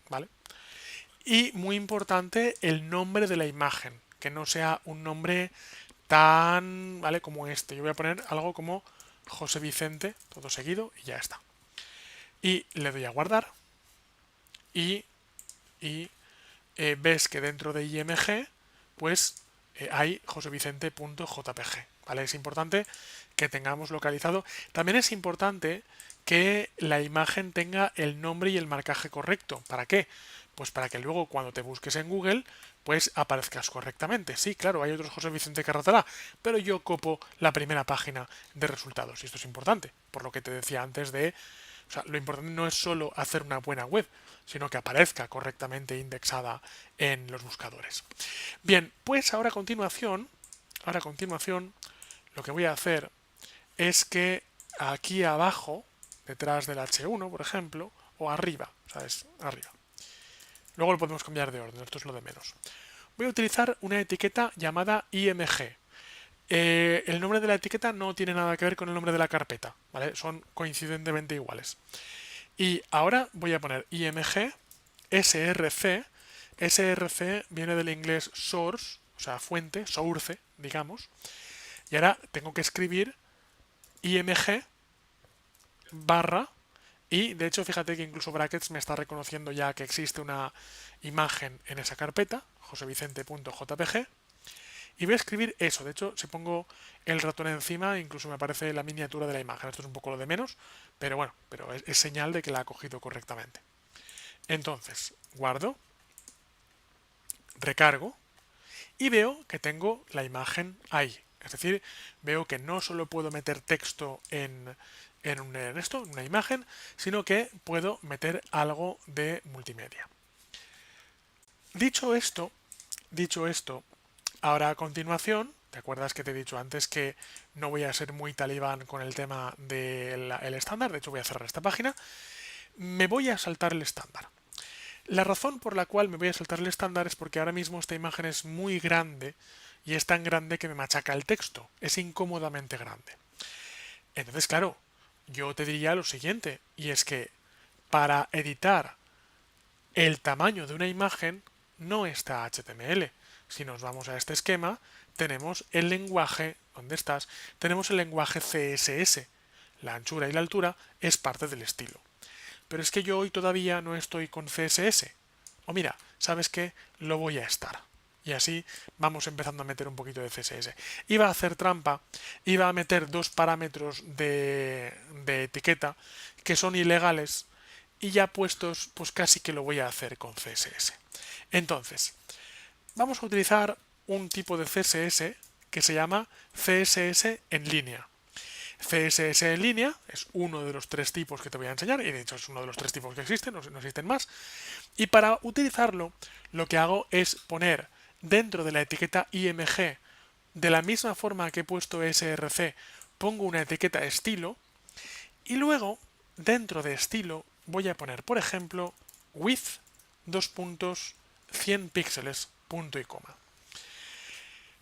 ¿vale? Y muy importante, el nombre de la imagen, que no sea un nombre tan, ¿vale? Como este. Yo voy a poner algo como José Vicente, todo seguido, y ya está. Y le doy a guardar. Y ves que dentro de IMG, pues hay josevicente.jpg, ¿vale? Es importante que tengamos localizado. También es importante que la imagen tenga el nombre y el marcaje correcto. ¿Para qué? Pues para que luego cuando te busques en Google, pues aparezcas correctamente. Sí, claro, hay otros José Vicente Carratalá, pero yo copo la primera página de resultados. Y esto es importante, por lo que te decía antes de... O sea, lo importante no es solo hacer una buena web, sino que aparezca correctamente indexada en los buscadores. Bien, pues ahora a continuación, lo que voy a hacer es que aquí abajo, detrás del H1, por ejemplo, o arriba, ¿sabes? Arriba. Luego lo podemos cambiar de orden, esto es lo de menos. Voy a utilizar una etiqueta llamada IMG. El nombre de la etiqueta no tiene nada que ver con el nombre de la carpeta, ¿vale? Son coincidentemente iguales. Y ahora voy a poner IMG SRC. SRC viene del inglés source, o sea, fuente, source, digamos. Y ahora tengo que escribir IMG barra. Y de hecho, fíjate que incluso Brackets me está reconociendo ya que existe una imagen en esa carpeta, josevicente.jpg. Y voy a escribir eso. De hecho, si pongo el ratón encima, incluso me aparece la miniatura de la imagen. Esto es un poco lo de menos, pero bueno, pero es señal de que la ha cogido correctamente. Entonces, guardo, recargo y veo que tengo la imagen ahí. Es decir, veo que no solo puedo meter texto en una imagen, sino que puedo meter algo de multimedia. Dicho esto, ahora a continuación, ¿te acuerdas que te he dicho antes que no voy a ser muy talibán con el tema del estándar? De hecho, voy a cerrar esta página. Me voy a saltar el estándar. La razón por la cual me voy a saltar el estándar es porque ahora mismo esta imagen es muy grande y es tan grande que me machaca el texto. Es incómodamente grande. Entonces, claro, yo te diría lo siguiente, y es que para editar el tamaño de una imagen no está HTML. Si nos vamos a este esquema, tenemos el lenguaje, ¿dónde estás? Tenemos el lenguaje CSS. La anchura y la altura es parte del estilo. Pero es que yo hoy todavía no estoy con CSS. O mira, ¿sabes qué? Lo voy a estar. Y así vamos empezando a meter un poquito de CSS. Iba a hacer trampa, iba a meter dos parámetros de etiqueta que son ilegales y ya puestos, pues casi que lo voy a hacer con CSS. Entonces, vamos a utilizar un tipo de CSS que se llama CSS en línea. CSS en línea es uno de los tres tipos que te voy a enseñar, y de hecho es uno de los tres tipos que existen, no existen más. Y para utilizarlo, lo que hago es poner dentro de la etiqueta IMG, de la misma forma que he puesto SRC, pongo una etiqueta estilo, y luego, dentro de estilo, voy a poner, por ejemplo, width, 2 puntos, 100 píxeles, punto y coma.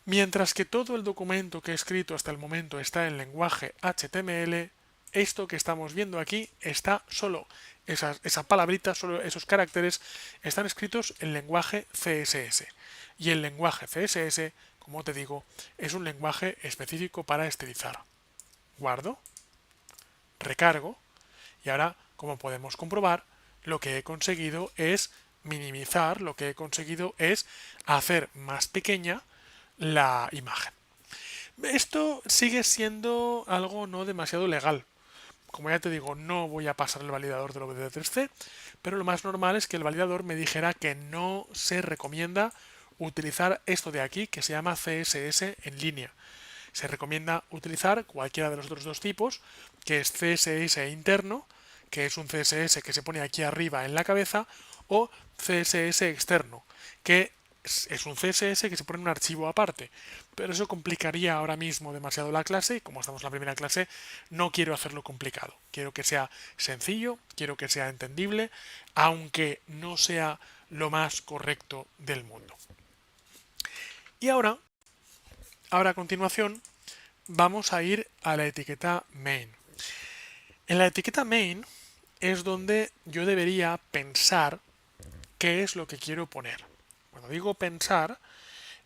Mientras que todo el documento que he escrito hasta el momento está en lenguaje HTML, esto que estamos viendo aquí está solo, esa palabrita, solo esos caracteres están escritos en lenguaje CSS. Y el lenguaje CSS, como te digo, es un lenguaje específico para estilizar. Guardo, recargo, y ahora, como podemos comprobar, lo que he conseguido es minimizar, lo que he conseguido es hacer más pequeña la imagen. Esto sigue siendo algo no demasiado legal. Como ya te digo, no voy a pasar el validador del OBD3C, pero lo más normal es que el validador me dijera que no se recomienda utilizar esto de aquí que se llama CSS en línea. Se recomienda utilizar cualquiera de los otros dos tipos, que es CSS interno, que es un CSS que se pone aquí arriba en la cabeza, o CSS externo, que es un CSS que se pone en un archivo aparte. Pero eso complicaría ahora mismo demasiado la clase y como estamos en la primera clase no quiero hacerlo complicado. Quiero que sea sencillo, quiero que sea entendible, aunque no sea lo más correcto del mundo. Y ahora a continuación vamos a ir a la etiqueta main. En la etiqueta main es donde yo debería pensar qué es lo que quiero poner. Cuando digo pensar,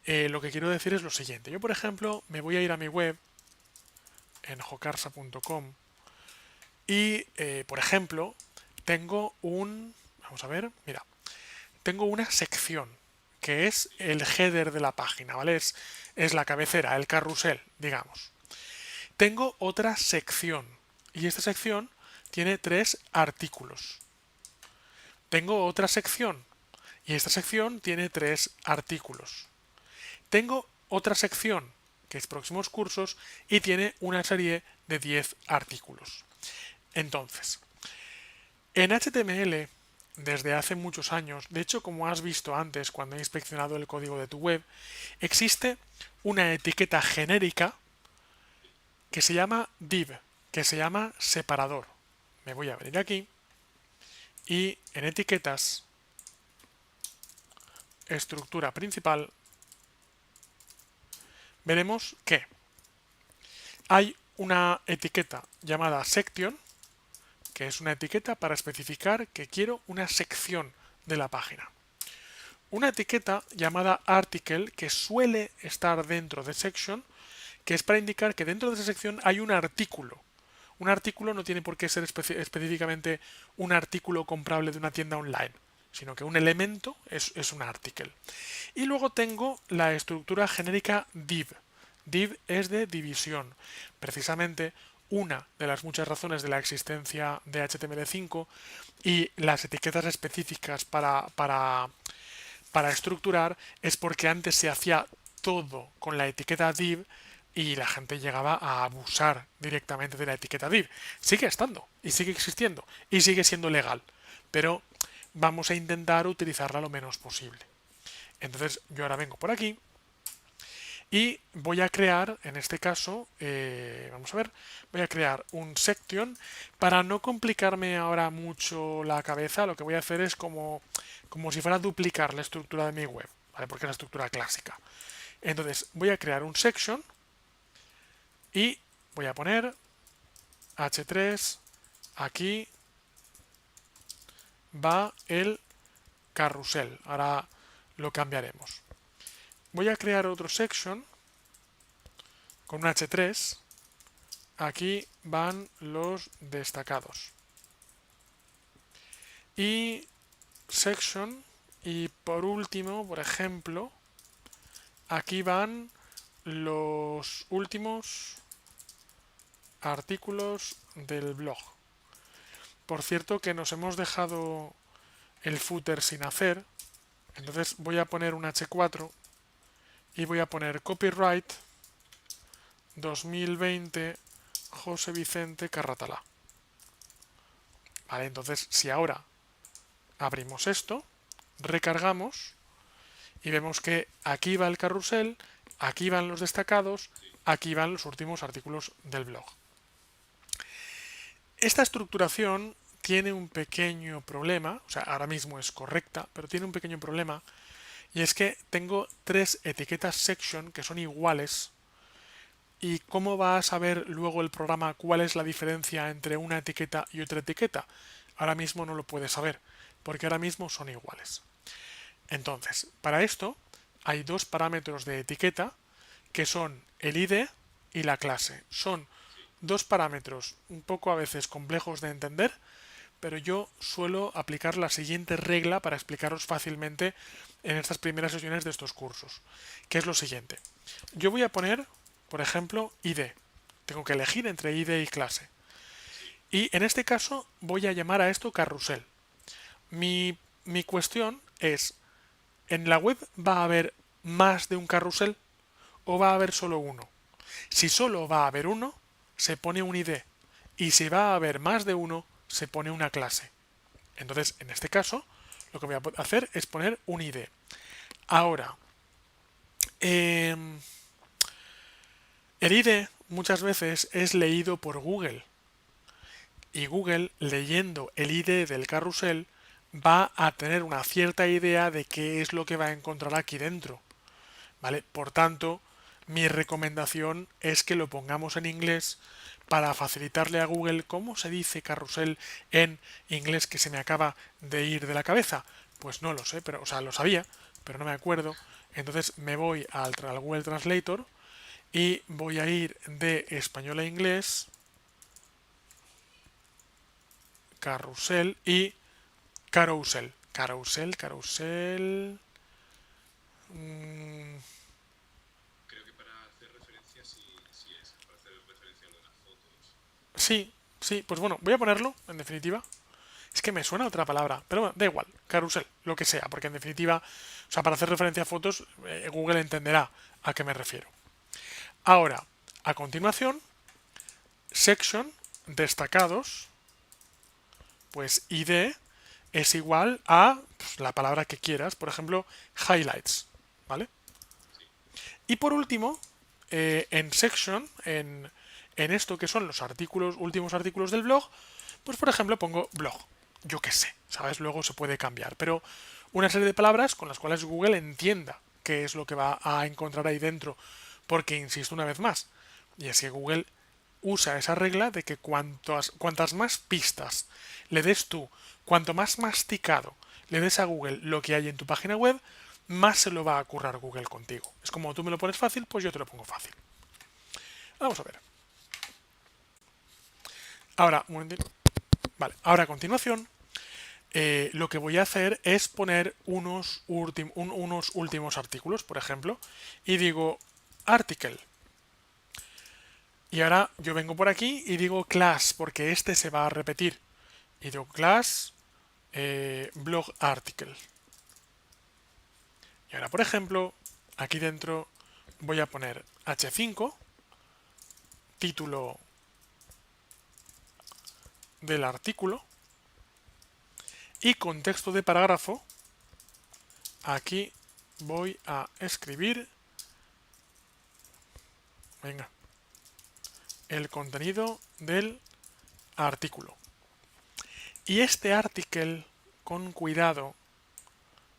lo que quiero decir es lo siguiente. Yo, por ejemplo, me voy a ir a mi web en jocarsa.com y, por ejemplo, tengo vamos a ver, mira, tengo una sección que es el header de la página, ¿vale? Es la cabecera, el carrusel, digamos. Tengo otra sección y esta sección tiene 3 artículos. Tengo otra sección y esta sección tiene 3 artículos. Tengo otra sección que es próximos cursos y tiene una serie de 10 artículos. Entonces, en HTML, desde hace muchos años, de hecho como has visto antes cuando he inspeccionado el código de tu web, existe una etiqueta genérica que se llama div, que se llama separador. Me voy a venir aquí y en etiquetas, estructura principal, veremos que hay una etiqueta llamada section, que es una etiqueta para especificar que quiero una sección de la página. Una etiqueta llamada article, que suele estar dentro de section, que es para indicar que dentro de esa sección hay un artículo. Un artículo no tiene por qué ser específicamente un artículo comprable de una tienda online, sino que un elemento es un article. Y luego tengo la estructura genérica div. Div es de división. Precisamente una de las muchas razones de la existencia de HTML5 y las etiquetas específicas para estructurar es porque antes se hacía todo con la etiqueta div y la gente llegaba a abusar directamente de la etiqueta div. Sigue estando y sigue existiendo y sigue siendo legal, pero vamos a intentar utilizarla lo menos posible. Entonces yo ahora vengo por aquí y voy a crear, en este caso, vamos a ver, voy a crear un section. Para no complicarme ahora mucho la cabeza, lo que voy a hacer es como si fuera a duplicar la estructura de mi web, ¿vale? Porque es la estructura clásica. Entonces voy a crear un section y voy a poner h3, aquí va el carrusel. Ahora lo cambiaremos. Voy a crear otro section con un h3. Aquí van los destacados. Y section. Y por último, por ejemplo, aquí van los últimos artículos del blog. Por cierto que nos hemos dejado el footer sin hacer. Entonces voy a poner un H4 y voy a poner copyright 2020 José Vicente Carratalá. Vale, entonces si ahora abrimos esto, recargamos y vemos que aquí va el carrusel, aquí van los destacados, aquí van los últimos artículos del blog. Esta estructuración tiene un pequeño problema, o sea, ahora mismo es correcta, pero tiene un pequeño problema, Y es que tengo tres etiquetas section que son iguales. ¿Y cómo va a saber luego el programa cuál es la diferencia entre una etiqueta y otra etiqueta? Ahora mismo no lo puede saber, porque ahora mismo son iguales. Entonces, para esto hay dos parámetros de etiqueta que son el ID y la clase. Son dos parámetros un poco a veces complejos de entender, pero yo suelo aplicar la siguiente regla para explicaros fácilmente en estas primeras sesiones de estos cursos, que es lo siguiente. Yo voy a poner, por ejemplo, ID. Tengo que elegir entre ID y clase. Y en este caso voy a llamar a esto carrusel. Mi cuestión es, ¿en la web va a haber más de un carrusel o va a haber solo uno? Si solo va a haber uno, se pone un ID. Y si va a haber más de uno, se pone una clase. Entonces, en este caso, lo que voy a hacer es poner un ID. Ahora, el ID muchas veces es leído por Google. Y Google, leyendo el ID del carrusel, va a tener una cierta idea de qué es lo que va a encontrar aquí dentro. ¿Vale? Por tanto, mi recomendación es que lo pongamos en inglés para facilitarle a Google cómo se dice carrusel en inglés, que se me acaba de ir de la cabeza. Pues no lo sé, pero, o sea, lo sabía, pero no me acuerdo. Entonces me voy al Google Translator y voy a ir de español a inglés, carrusel y carousel. Carusel. mm, Creo que para hacer referencia sí es, para hacer referencia a lo de las fotos. sí, sí, pues bueno, voy a ponerlo, en definitiva. Es que me suena otra palabra, pero bueno, da igual, carrusel, lo que sea, porque en definitiva, o sea, para hacer referencia a fotos, Google entenderá a qué me refiero. Ahora, a continuación, section, destacados, pues ID es igual a pues, la palabra que quieras, por ejemplo, highlights, ¿vale? Y por último, en section, en esto que son los artículos, últimos artículos del blog, pues por ejemplo pongo blog. Yo qué sé, ¿sabes? Luego se puede cambiar, pero una serie de palabras con las cuales Google entienda qué es lo que va a encontrar ahí dentro. Porque, insisto una vez más, y es que Google usa esa regla de que cuantas más pistas le des tú, cuanto más masticado le des a Google lo que hay en tu página web, más se lo va a currar Google contigo. Es como tú me lo pones fácil, pues yo te lo pongo fácil. Vamos a ver. Ahora, un momentito. Vale, ahora a continuación, lo que voy a hacer es poner unos últimos artículos, por ejemplo, y digo article. Y ahora yo vengo por aquí y digo class, porque este se va a repetir. Y digo class blog article. Y ahora, por ejemplo, aquí dentro voy a poner h5, título del artículo, y contexto de parágrafo. Aquí voy a escribir, venga, el contenido del artículo. Y este article, con cuidado,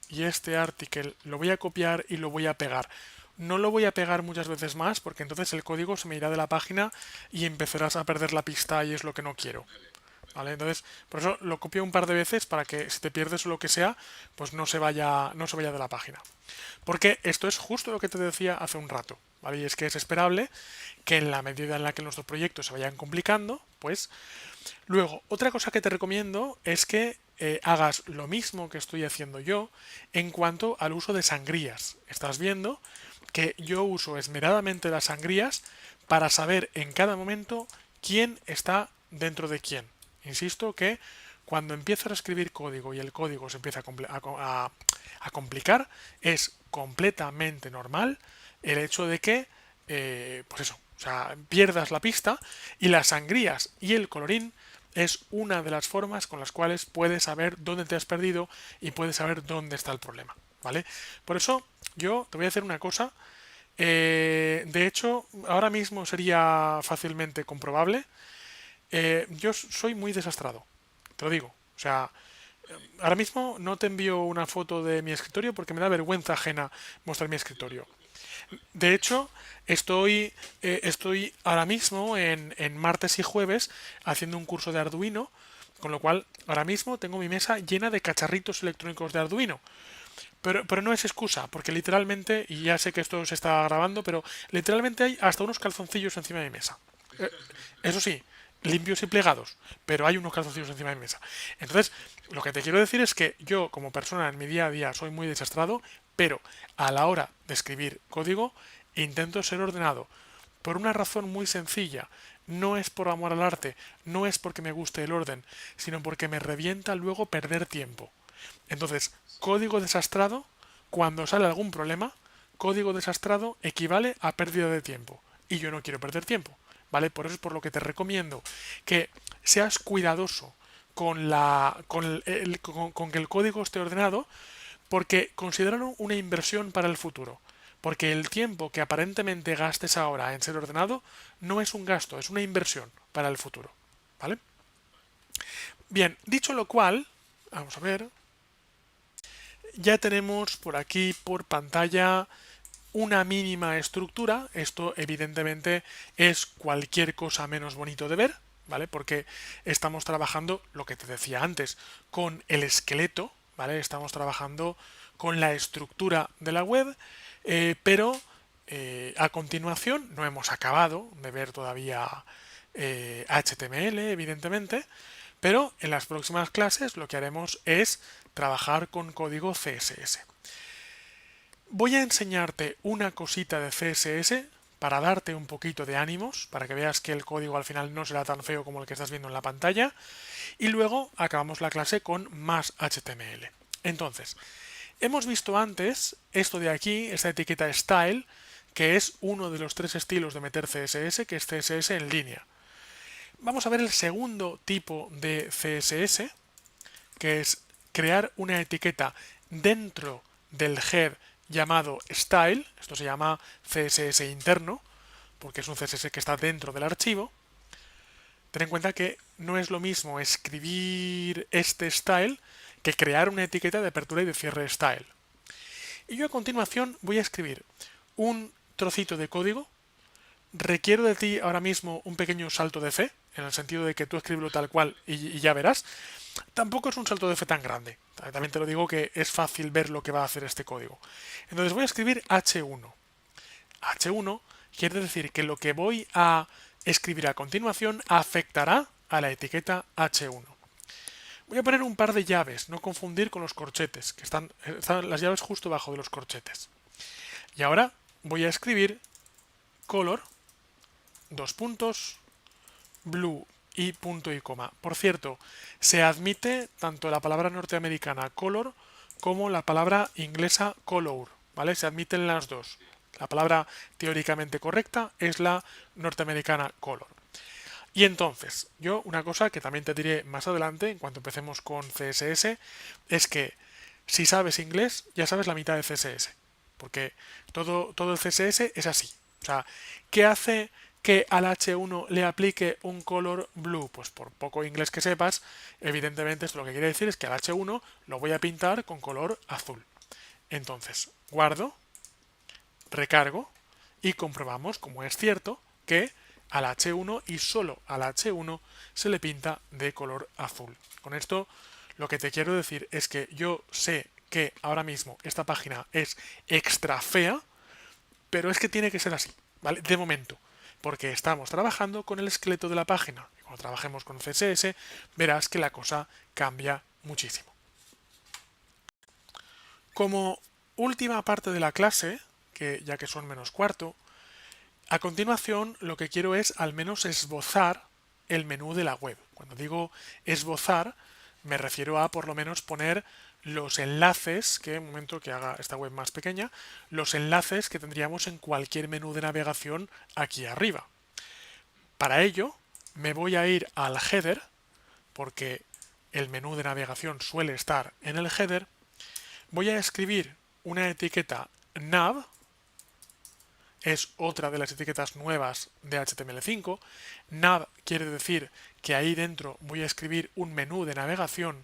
y este article lo voy a copiar y lo voy a pegar. No lo voy a pegar muchas veces más porque entonces el código se me irá de la página y empezarás a perder la pista y es lo que no quiero. ¿Vale? Entonces, por eso lo copio un par de veces para que si te pierdes o lo que sea, pues no se vaya de la página. Porque esto es justo lo que te decía hace un rato, ¿vale? Y es que es esperable que en la medida en la que nuestros proyectos se vayan complicando, pues luego, otra cosa que te recomiendo es que hagas lo mismo que estoy haciendo yo en cuanto al uso de sangrías. Estás viendo que yo uso esmeradamente las sangrías para saber en cada momento quién está dentro de quién. Insisto que cuando empiezas a escribir código y el código se empieza a complicar, es completamente normal el hecho de que, pues eso, o sea, pierdas la pista y las sangrías y el colorín es una de las formas con las cuales puedes saber dónde te has perdido y puedes saber dónde está el problema, ¿vale? Por eso yo te voy a hacer una cosa. De hecho, ahora mismo sería fácilmente comprobable. Yo soy muy desastrado, te lo digo. O sea, Ahora mismo no te envío una foto de mi escritorio porque me da vergüenza ajena mostrar mi Sí, escritorio. vale. De hecho, estoy ahora mismo en martes y jueves haciendo un curso de Arduino, con lo cual ahora mismo tengo mi mesa llena de cacharritos electrónicos de Arduino. Pero no es excusa, porque literalmente, y ya sé que esto se está grabando, pero literalmente hay hasta unos calzoncillos encima de mi mesa. Eh, Eso sí, limpios y plegados, pero hay unos calzoncillos encima de mi mesa. Entonces, lo que te quiero decir es que yo, como persona en mi día a día, soy muy desastrado, pero a la hora de escribir código, intento ser ordenado. Por una razón muy sencilla. No es por amor al arte, no es porque me guste el orden, sino porque me revienta luego perder tiempo. Entonces, Sí, código desastrado, cuando sale algún problema, código desastrado equivale a pérdida de tiempo. Y yo no quiero perder tiempo, ¿vale? Por eso es por lo que te recomiendo que seas cuidadoso con que el código esté ordenado, porque considéralo una inversión para el futuro. Porque el tiempo que aparentemente gastes ahora en ser ordenado no es un gasto, es una inversión para el futuro. ¿Vale? vale. Bien, dicho lo cual, vamos a ver, ya tenemos por aquí por pantalla una mínima estructura. Esto evidentemente es cualquier cosa menos bonito de ver, ¿vale? Porque estamos trabajando, lo que te decía antes, con el esqueleto, ¿vale? Estamos trabajando con la estructura de la web, pero a continuación no hemos acabado de ver todavía HTML, evidentemente, pero en las próximas clases lo que haremos es trabajar con código CSS. Voy a enseñarte una cosita de CSS para darte un poquito de ánimos, para que veas que el código al final no será tan feo como el que estás viendo en la pantalla, y luego acabamos la clase con más HTML. Entonces, hemos visto antes esto de aquí, esta etiqueta style, que es uno de los tres estilos de meter CSS, que es CSS en línea. Vamos a ver el segundo tipo de CSS, que es crear una etiqueta dentro del head llamado style. Esto se llama CSS interno, porque es un CSS que está dentro del archivo. Ten en cuenta que no es lo mismo escribir este style que crear una etiqueta de apertura y de cierre style. Y yo a continuación voy a escribir un trocito de código. Requiero de ti ahora mismo un pequeño salto de fe, en el sentido de que tú escríbelo tal cual y ya verás. Tampoco es un salto de fe tan grande. También te lo digo que es fácil ver lo que va a hacer este código. Entonces voy a escribir H1. H1 quiere decir que lo que voy a escribir a continuación afectará a la etiqueta H1. Voy a poner un par de llaves, no confundir con los corchetes, que están las llaves justo debajo de los corchetes. Y ahora voy a escribir color, dos puntos, blue y punto y coma. Por cierto, se admite tanto la palabra norteamericana color como la palabra inglesa color, ¿vale? Se admiten las dos. Sí, La palabra teóricamente correcta es la norteamericana color. Y entonces, yo una cosa que también te diré más adelante, en cuanto empecemos con CSS, es que si sabes inglés, ya sabes la mitad de CSS. Porque todo el CSS es así. O sea, ¿qué hace que al H1 le aplique un color blue? Pues por poco inglés que sepas, evidentemente esto lo que quiere decir es que al H1 lo voy a pintar con color azul. Entonces, guardo, recargo y comprobamos, como es cierto, que al H1 y solo al H1 se le pinta de color azul. Con esto lo que te quiero decir es que yo sé que ahora mismo esta página es extra fea, pero es que tiene que ser así, ¿vale? De momento, porque estamos trabajando con el esqueleto de la página. Y cuando trabajemos con CSS, verás que la cosa cambia muchísimo. Como última parte de la clase, que ya que son menos cuarto, a continuación lo que quiero es al menos esbozar el menú de la web. Cuando digo esbozar, me refiero a por lo menos poner los enlaces, que en un momento que haga esta web más pequeña, los enlaces que tendríamos en cualquier menú de navegación aquí arriba. Para ello, me voy a ir al header, porque el menú de navegación suele estar en el header. Voy a escribir una etiqueta nav, es otra de las etiquetas nuevas de HTML5. Nav quiere decir que ahí dentro voy a escribir un menú de navegación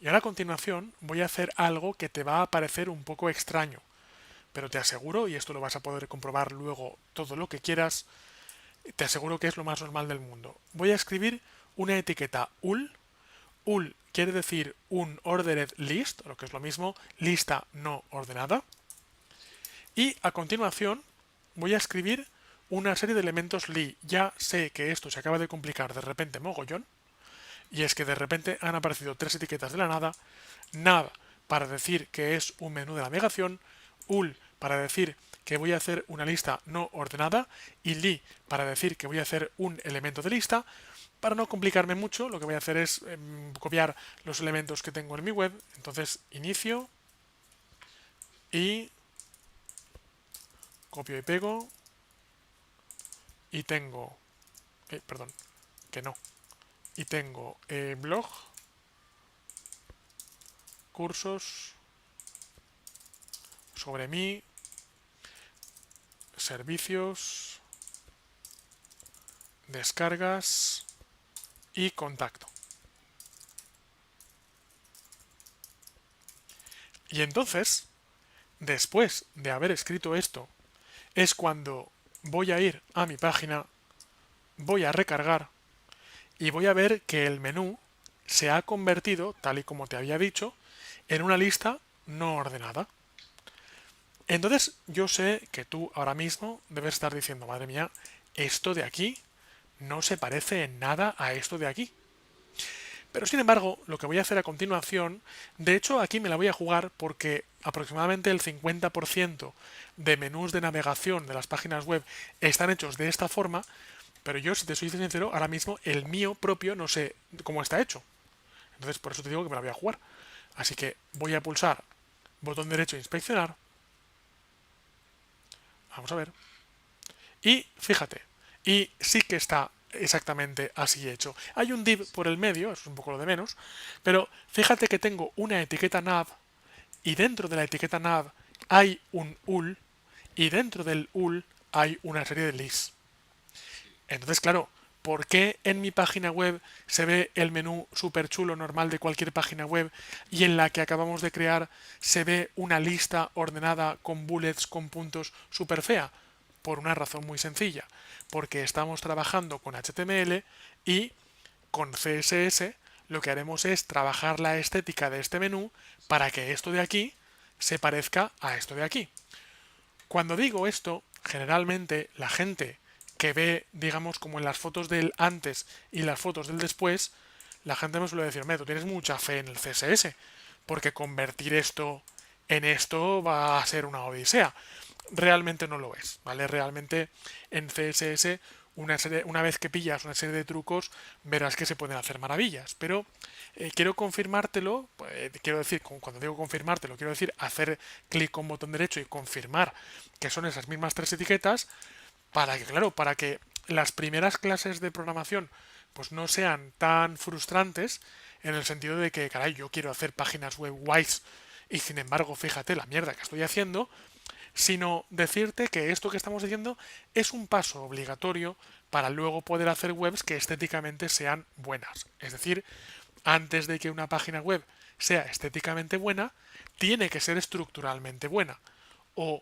Y ahora a continuación voy a hacer algo que te va a parecer un poco extraño, pero te aseguro, y esto lo vas a poder comprobar luego todo lo que quieras, te aseguro que es lo más normal del mundo. Voy a escribir una etiqueta UL. UL quiere decir un ordered list, lo que es lo mismo, lista no ordenada. Y a continuación voy a escribir una serie de elementos li. Ya sé que esto se acaba de complicar de repente mogollón, y es que de repente han aparecido tres etiquetas de la nada. Nav para decir que es un menú de navegación, ul para decir que voy a hacer una lista no ordenada y li para decir que voy a hacer un elemento de lista. Para no complicarme mucho, lo que voy a hacer es copiar los elementos que tengo en mi web. Entonces inicio y copio y pego y tengo, perdón, que no, y tengo blog, cursos sobre mí, servicios, descargas y contacto. Y entonces, después de haber escrito esto, es cuando voy a ir a mi página, voy a recargar y voy a ver que el menú se ha convertido, tal y como te había dicho, en una lista no ordenada. Entonces yo sé que tú ahora mismo debes estar diciendo, madre mía, esto de aquí no se parece en nada a esto de aquí. Pero sin embargo, lo que voy a hacer a continuación, de hecho aquí me la voy a jugar porque aproximadamente el 50% de menús de navegación de las páginas web están hechos de esta forma, pero yo, si te soy sincero, ahora mismo el mío propio no sé cómo está hecho. Entonces por eso te digo que me la voy a jugar. Así que voy a pulsar botón derecho inspeccionar. Vamos a ver. Y fíjate, y sí que está exactamente así hecho. Hay un div por el medio, eso es un poco lo de menos, pero fíjate que tengo una etiqueta nav y dentro de la etiqueta nav hay un ul y dentro del ul hay una serie de lists. Entonces, claro, ¿por qué en mi página web se ve el menú súper chulo normal de cualquier página web y en la que acabamos de crear se ve una lista ordenada con bullets, con puntos súper fea? Por una razón muy sencilla, porque estamos trabajando con HTML y con CSS lo que haremos es trabajar la estética de este menú para que esto de aquí se parezca a esto de aquí. Cuando digo esto, generalmente la gente que ve, digamos, como en las fotos del antes y las fotos del después, la gente me suele decir, tú tienes mucha fe en el CSS, porque convertir esto en esto va a ser una odisea. Realmente no lo es, ¿vale? Realmente en CSS una vez que pillas una serie de trucos verás que se pueden hacer maravillas, pero quiero confirmártelo, quiero decir, cuando digo confirmártelo, quiero decir hacer clic con botón derecho y confirmar que son esas mismas tres etiquetas para que, claro, para que las primeras clases de programación pues no sean tan frustrantes en el sentido de que, caray, yo quiero hacer páginas web guays y sin embargo, fíjate la mierda que estoy haciendo, sino decirte que esto que estamos diciendo es un paso obligatorio para luego poder hacer webs que estéticamente sean buenas. Es decir, antes de que una página web sea estéticamente buena, tiene que ser estructuralmente buena. O,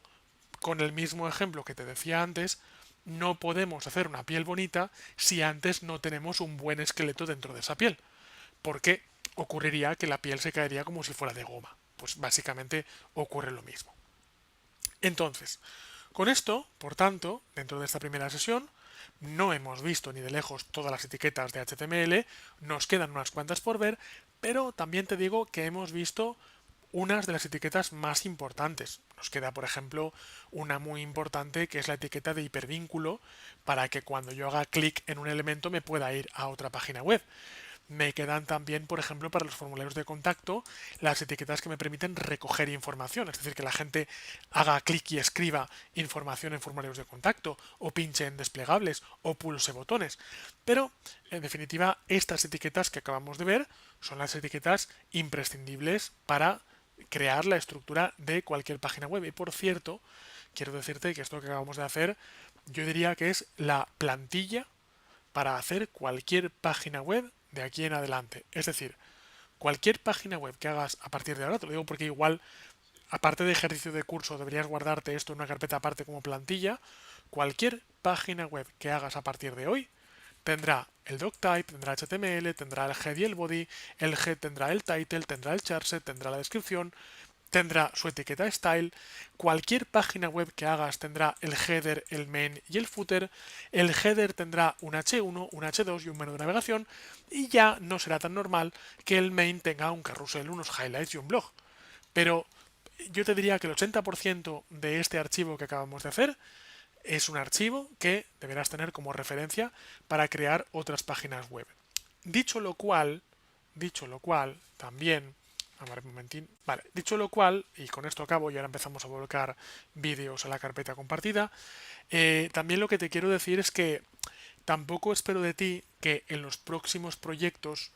con el mismo ejemplo que te decía antes, no podemos hacer una piel bonita si antes no tenemos un buen esqueleto dentro de esa piel. Porque ocurriría que la piel se caería como si fuera de goma. Pues básicamente ocurre lo mismo. Entonces, con esto, por tanto, dentro de esta primera sesión, no hemos visto ni de lejos todas las etiquetas de HTML, nos quedan unas cuantas por ver, pero también te digo que hemos visto unas de las etiquetas más importantes. Nos queda, por ejemplo, una muy importante que es la etiqueta de hipervínculo para que cuando yo haga clic en un elemento me pueda ir a otra página web. Me quedan también, por ejemplo, para los formularios de contacto, las etiquetas que me permiten recoger información, es decir, que la gente haga clic y escriba información en formularios de contacto, o pinche en desplegables, o pulse botones. Pero, en definitiva, estas etiquetas que acabamos de ver son las etiquetas imprescindibles para crear la estructura de cualquier página web. Y por cierto, quiero decirte que esto que acabamos de hacer, yo diría que es la plantilla para hacer cualquier página web de aquí en adelante. Es decir, cualquier página web que hagas a partir de ahora, te lo digo porque igual, aparte de ejercicio de curso, deberías guardarte esto en una carpeta aparte como plantilla, cualquier página web que hagas a partir de hoy tendrá el doctype, tendrá HTML, tendrá el head y el body, el head tendrá el title, tendrá el charset, tendrá la descripción, tendrá su etiqueta style, cualquier página web que hagas tendrá el header, el main y el footer, el header tendrá un H1, un H2 y un menú de navegación, y ya no será tan normal que el main tenga un carrusel, unos highlights y un blog. Pero yo te diría que el 80% de este archivo que acabamos de hacer es un archivo que deberás tener como referencia para crear otras páginas web. Dicho lo cual, también, a ver un momentín, vale, dicho lo cual, y con esto acabo y ahora empezamos a volcar vídeos a la carpeta compartida, también lo que te quiero decir es que tampoco espero de ti que en los próximos proyectos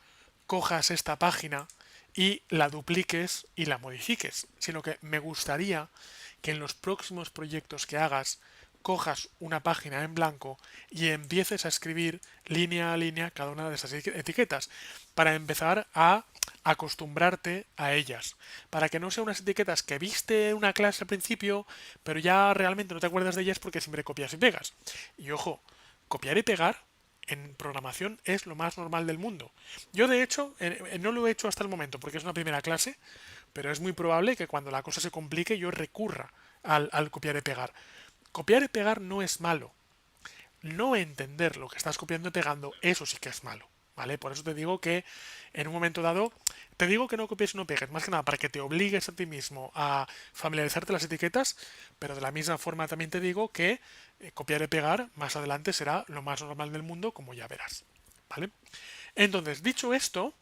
cojas esta página y la dupliques y la modifiques, sino que me gustaría que en los próximos proyectos que hagas cojas una página en blanco y empieces a escribir línea a línea cada una de esas etiquetas para empezar a acostumbrarte a ellas, para que no sean unas etiquetas que viste en una clase al principio, pero ya realmente no te acuerdas de ellas porque siempre copias y pegas. Y ojo, copiar y pegar en programación es lo más normal del mundo. Yo de hecho no lo he hecho hasta el momento porque es una primera clase, pero es muy probable que cuando la cosa se complique yo recurra al copiar y pegar. Copiar y pegar no es malo. No entender lo que estás copiando y pegando, eso sí que es malo. ¿Vale? Por eso te digo que en un momento dado, te digo que no copies y no pegues, más que nada para que te obligues a ti mismo a familiarizarte las etiquetas, pero de la misma forma también te digo que copiar y pegar más adelante será lo más normal del mundo, como ya verás. ¿Vale? Entonces, dicho esto,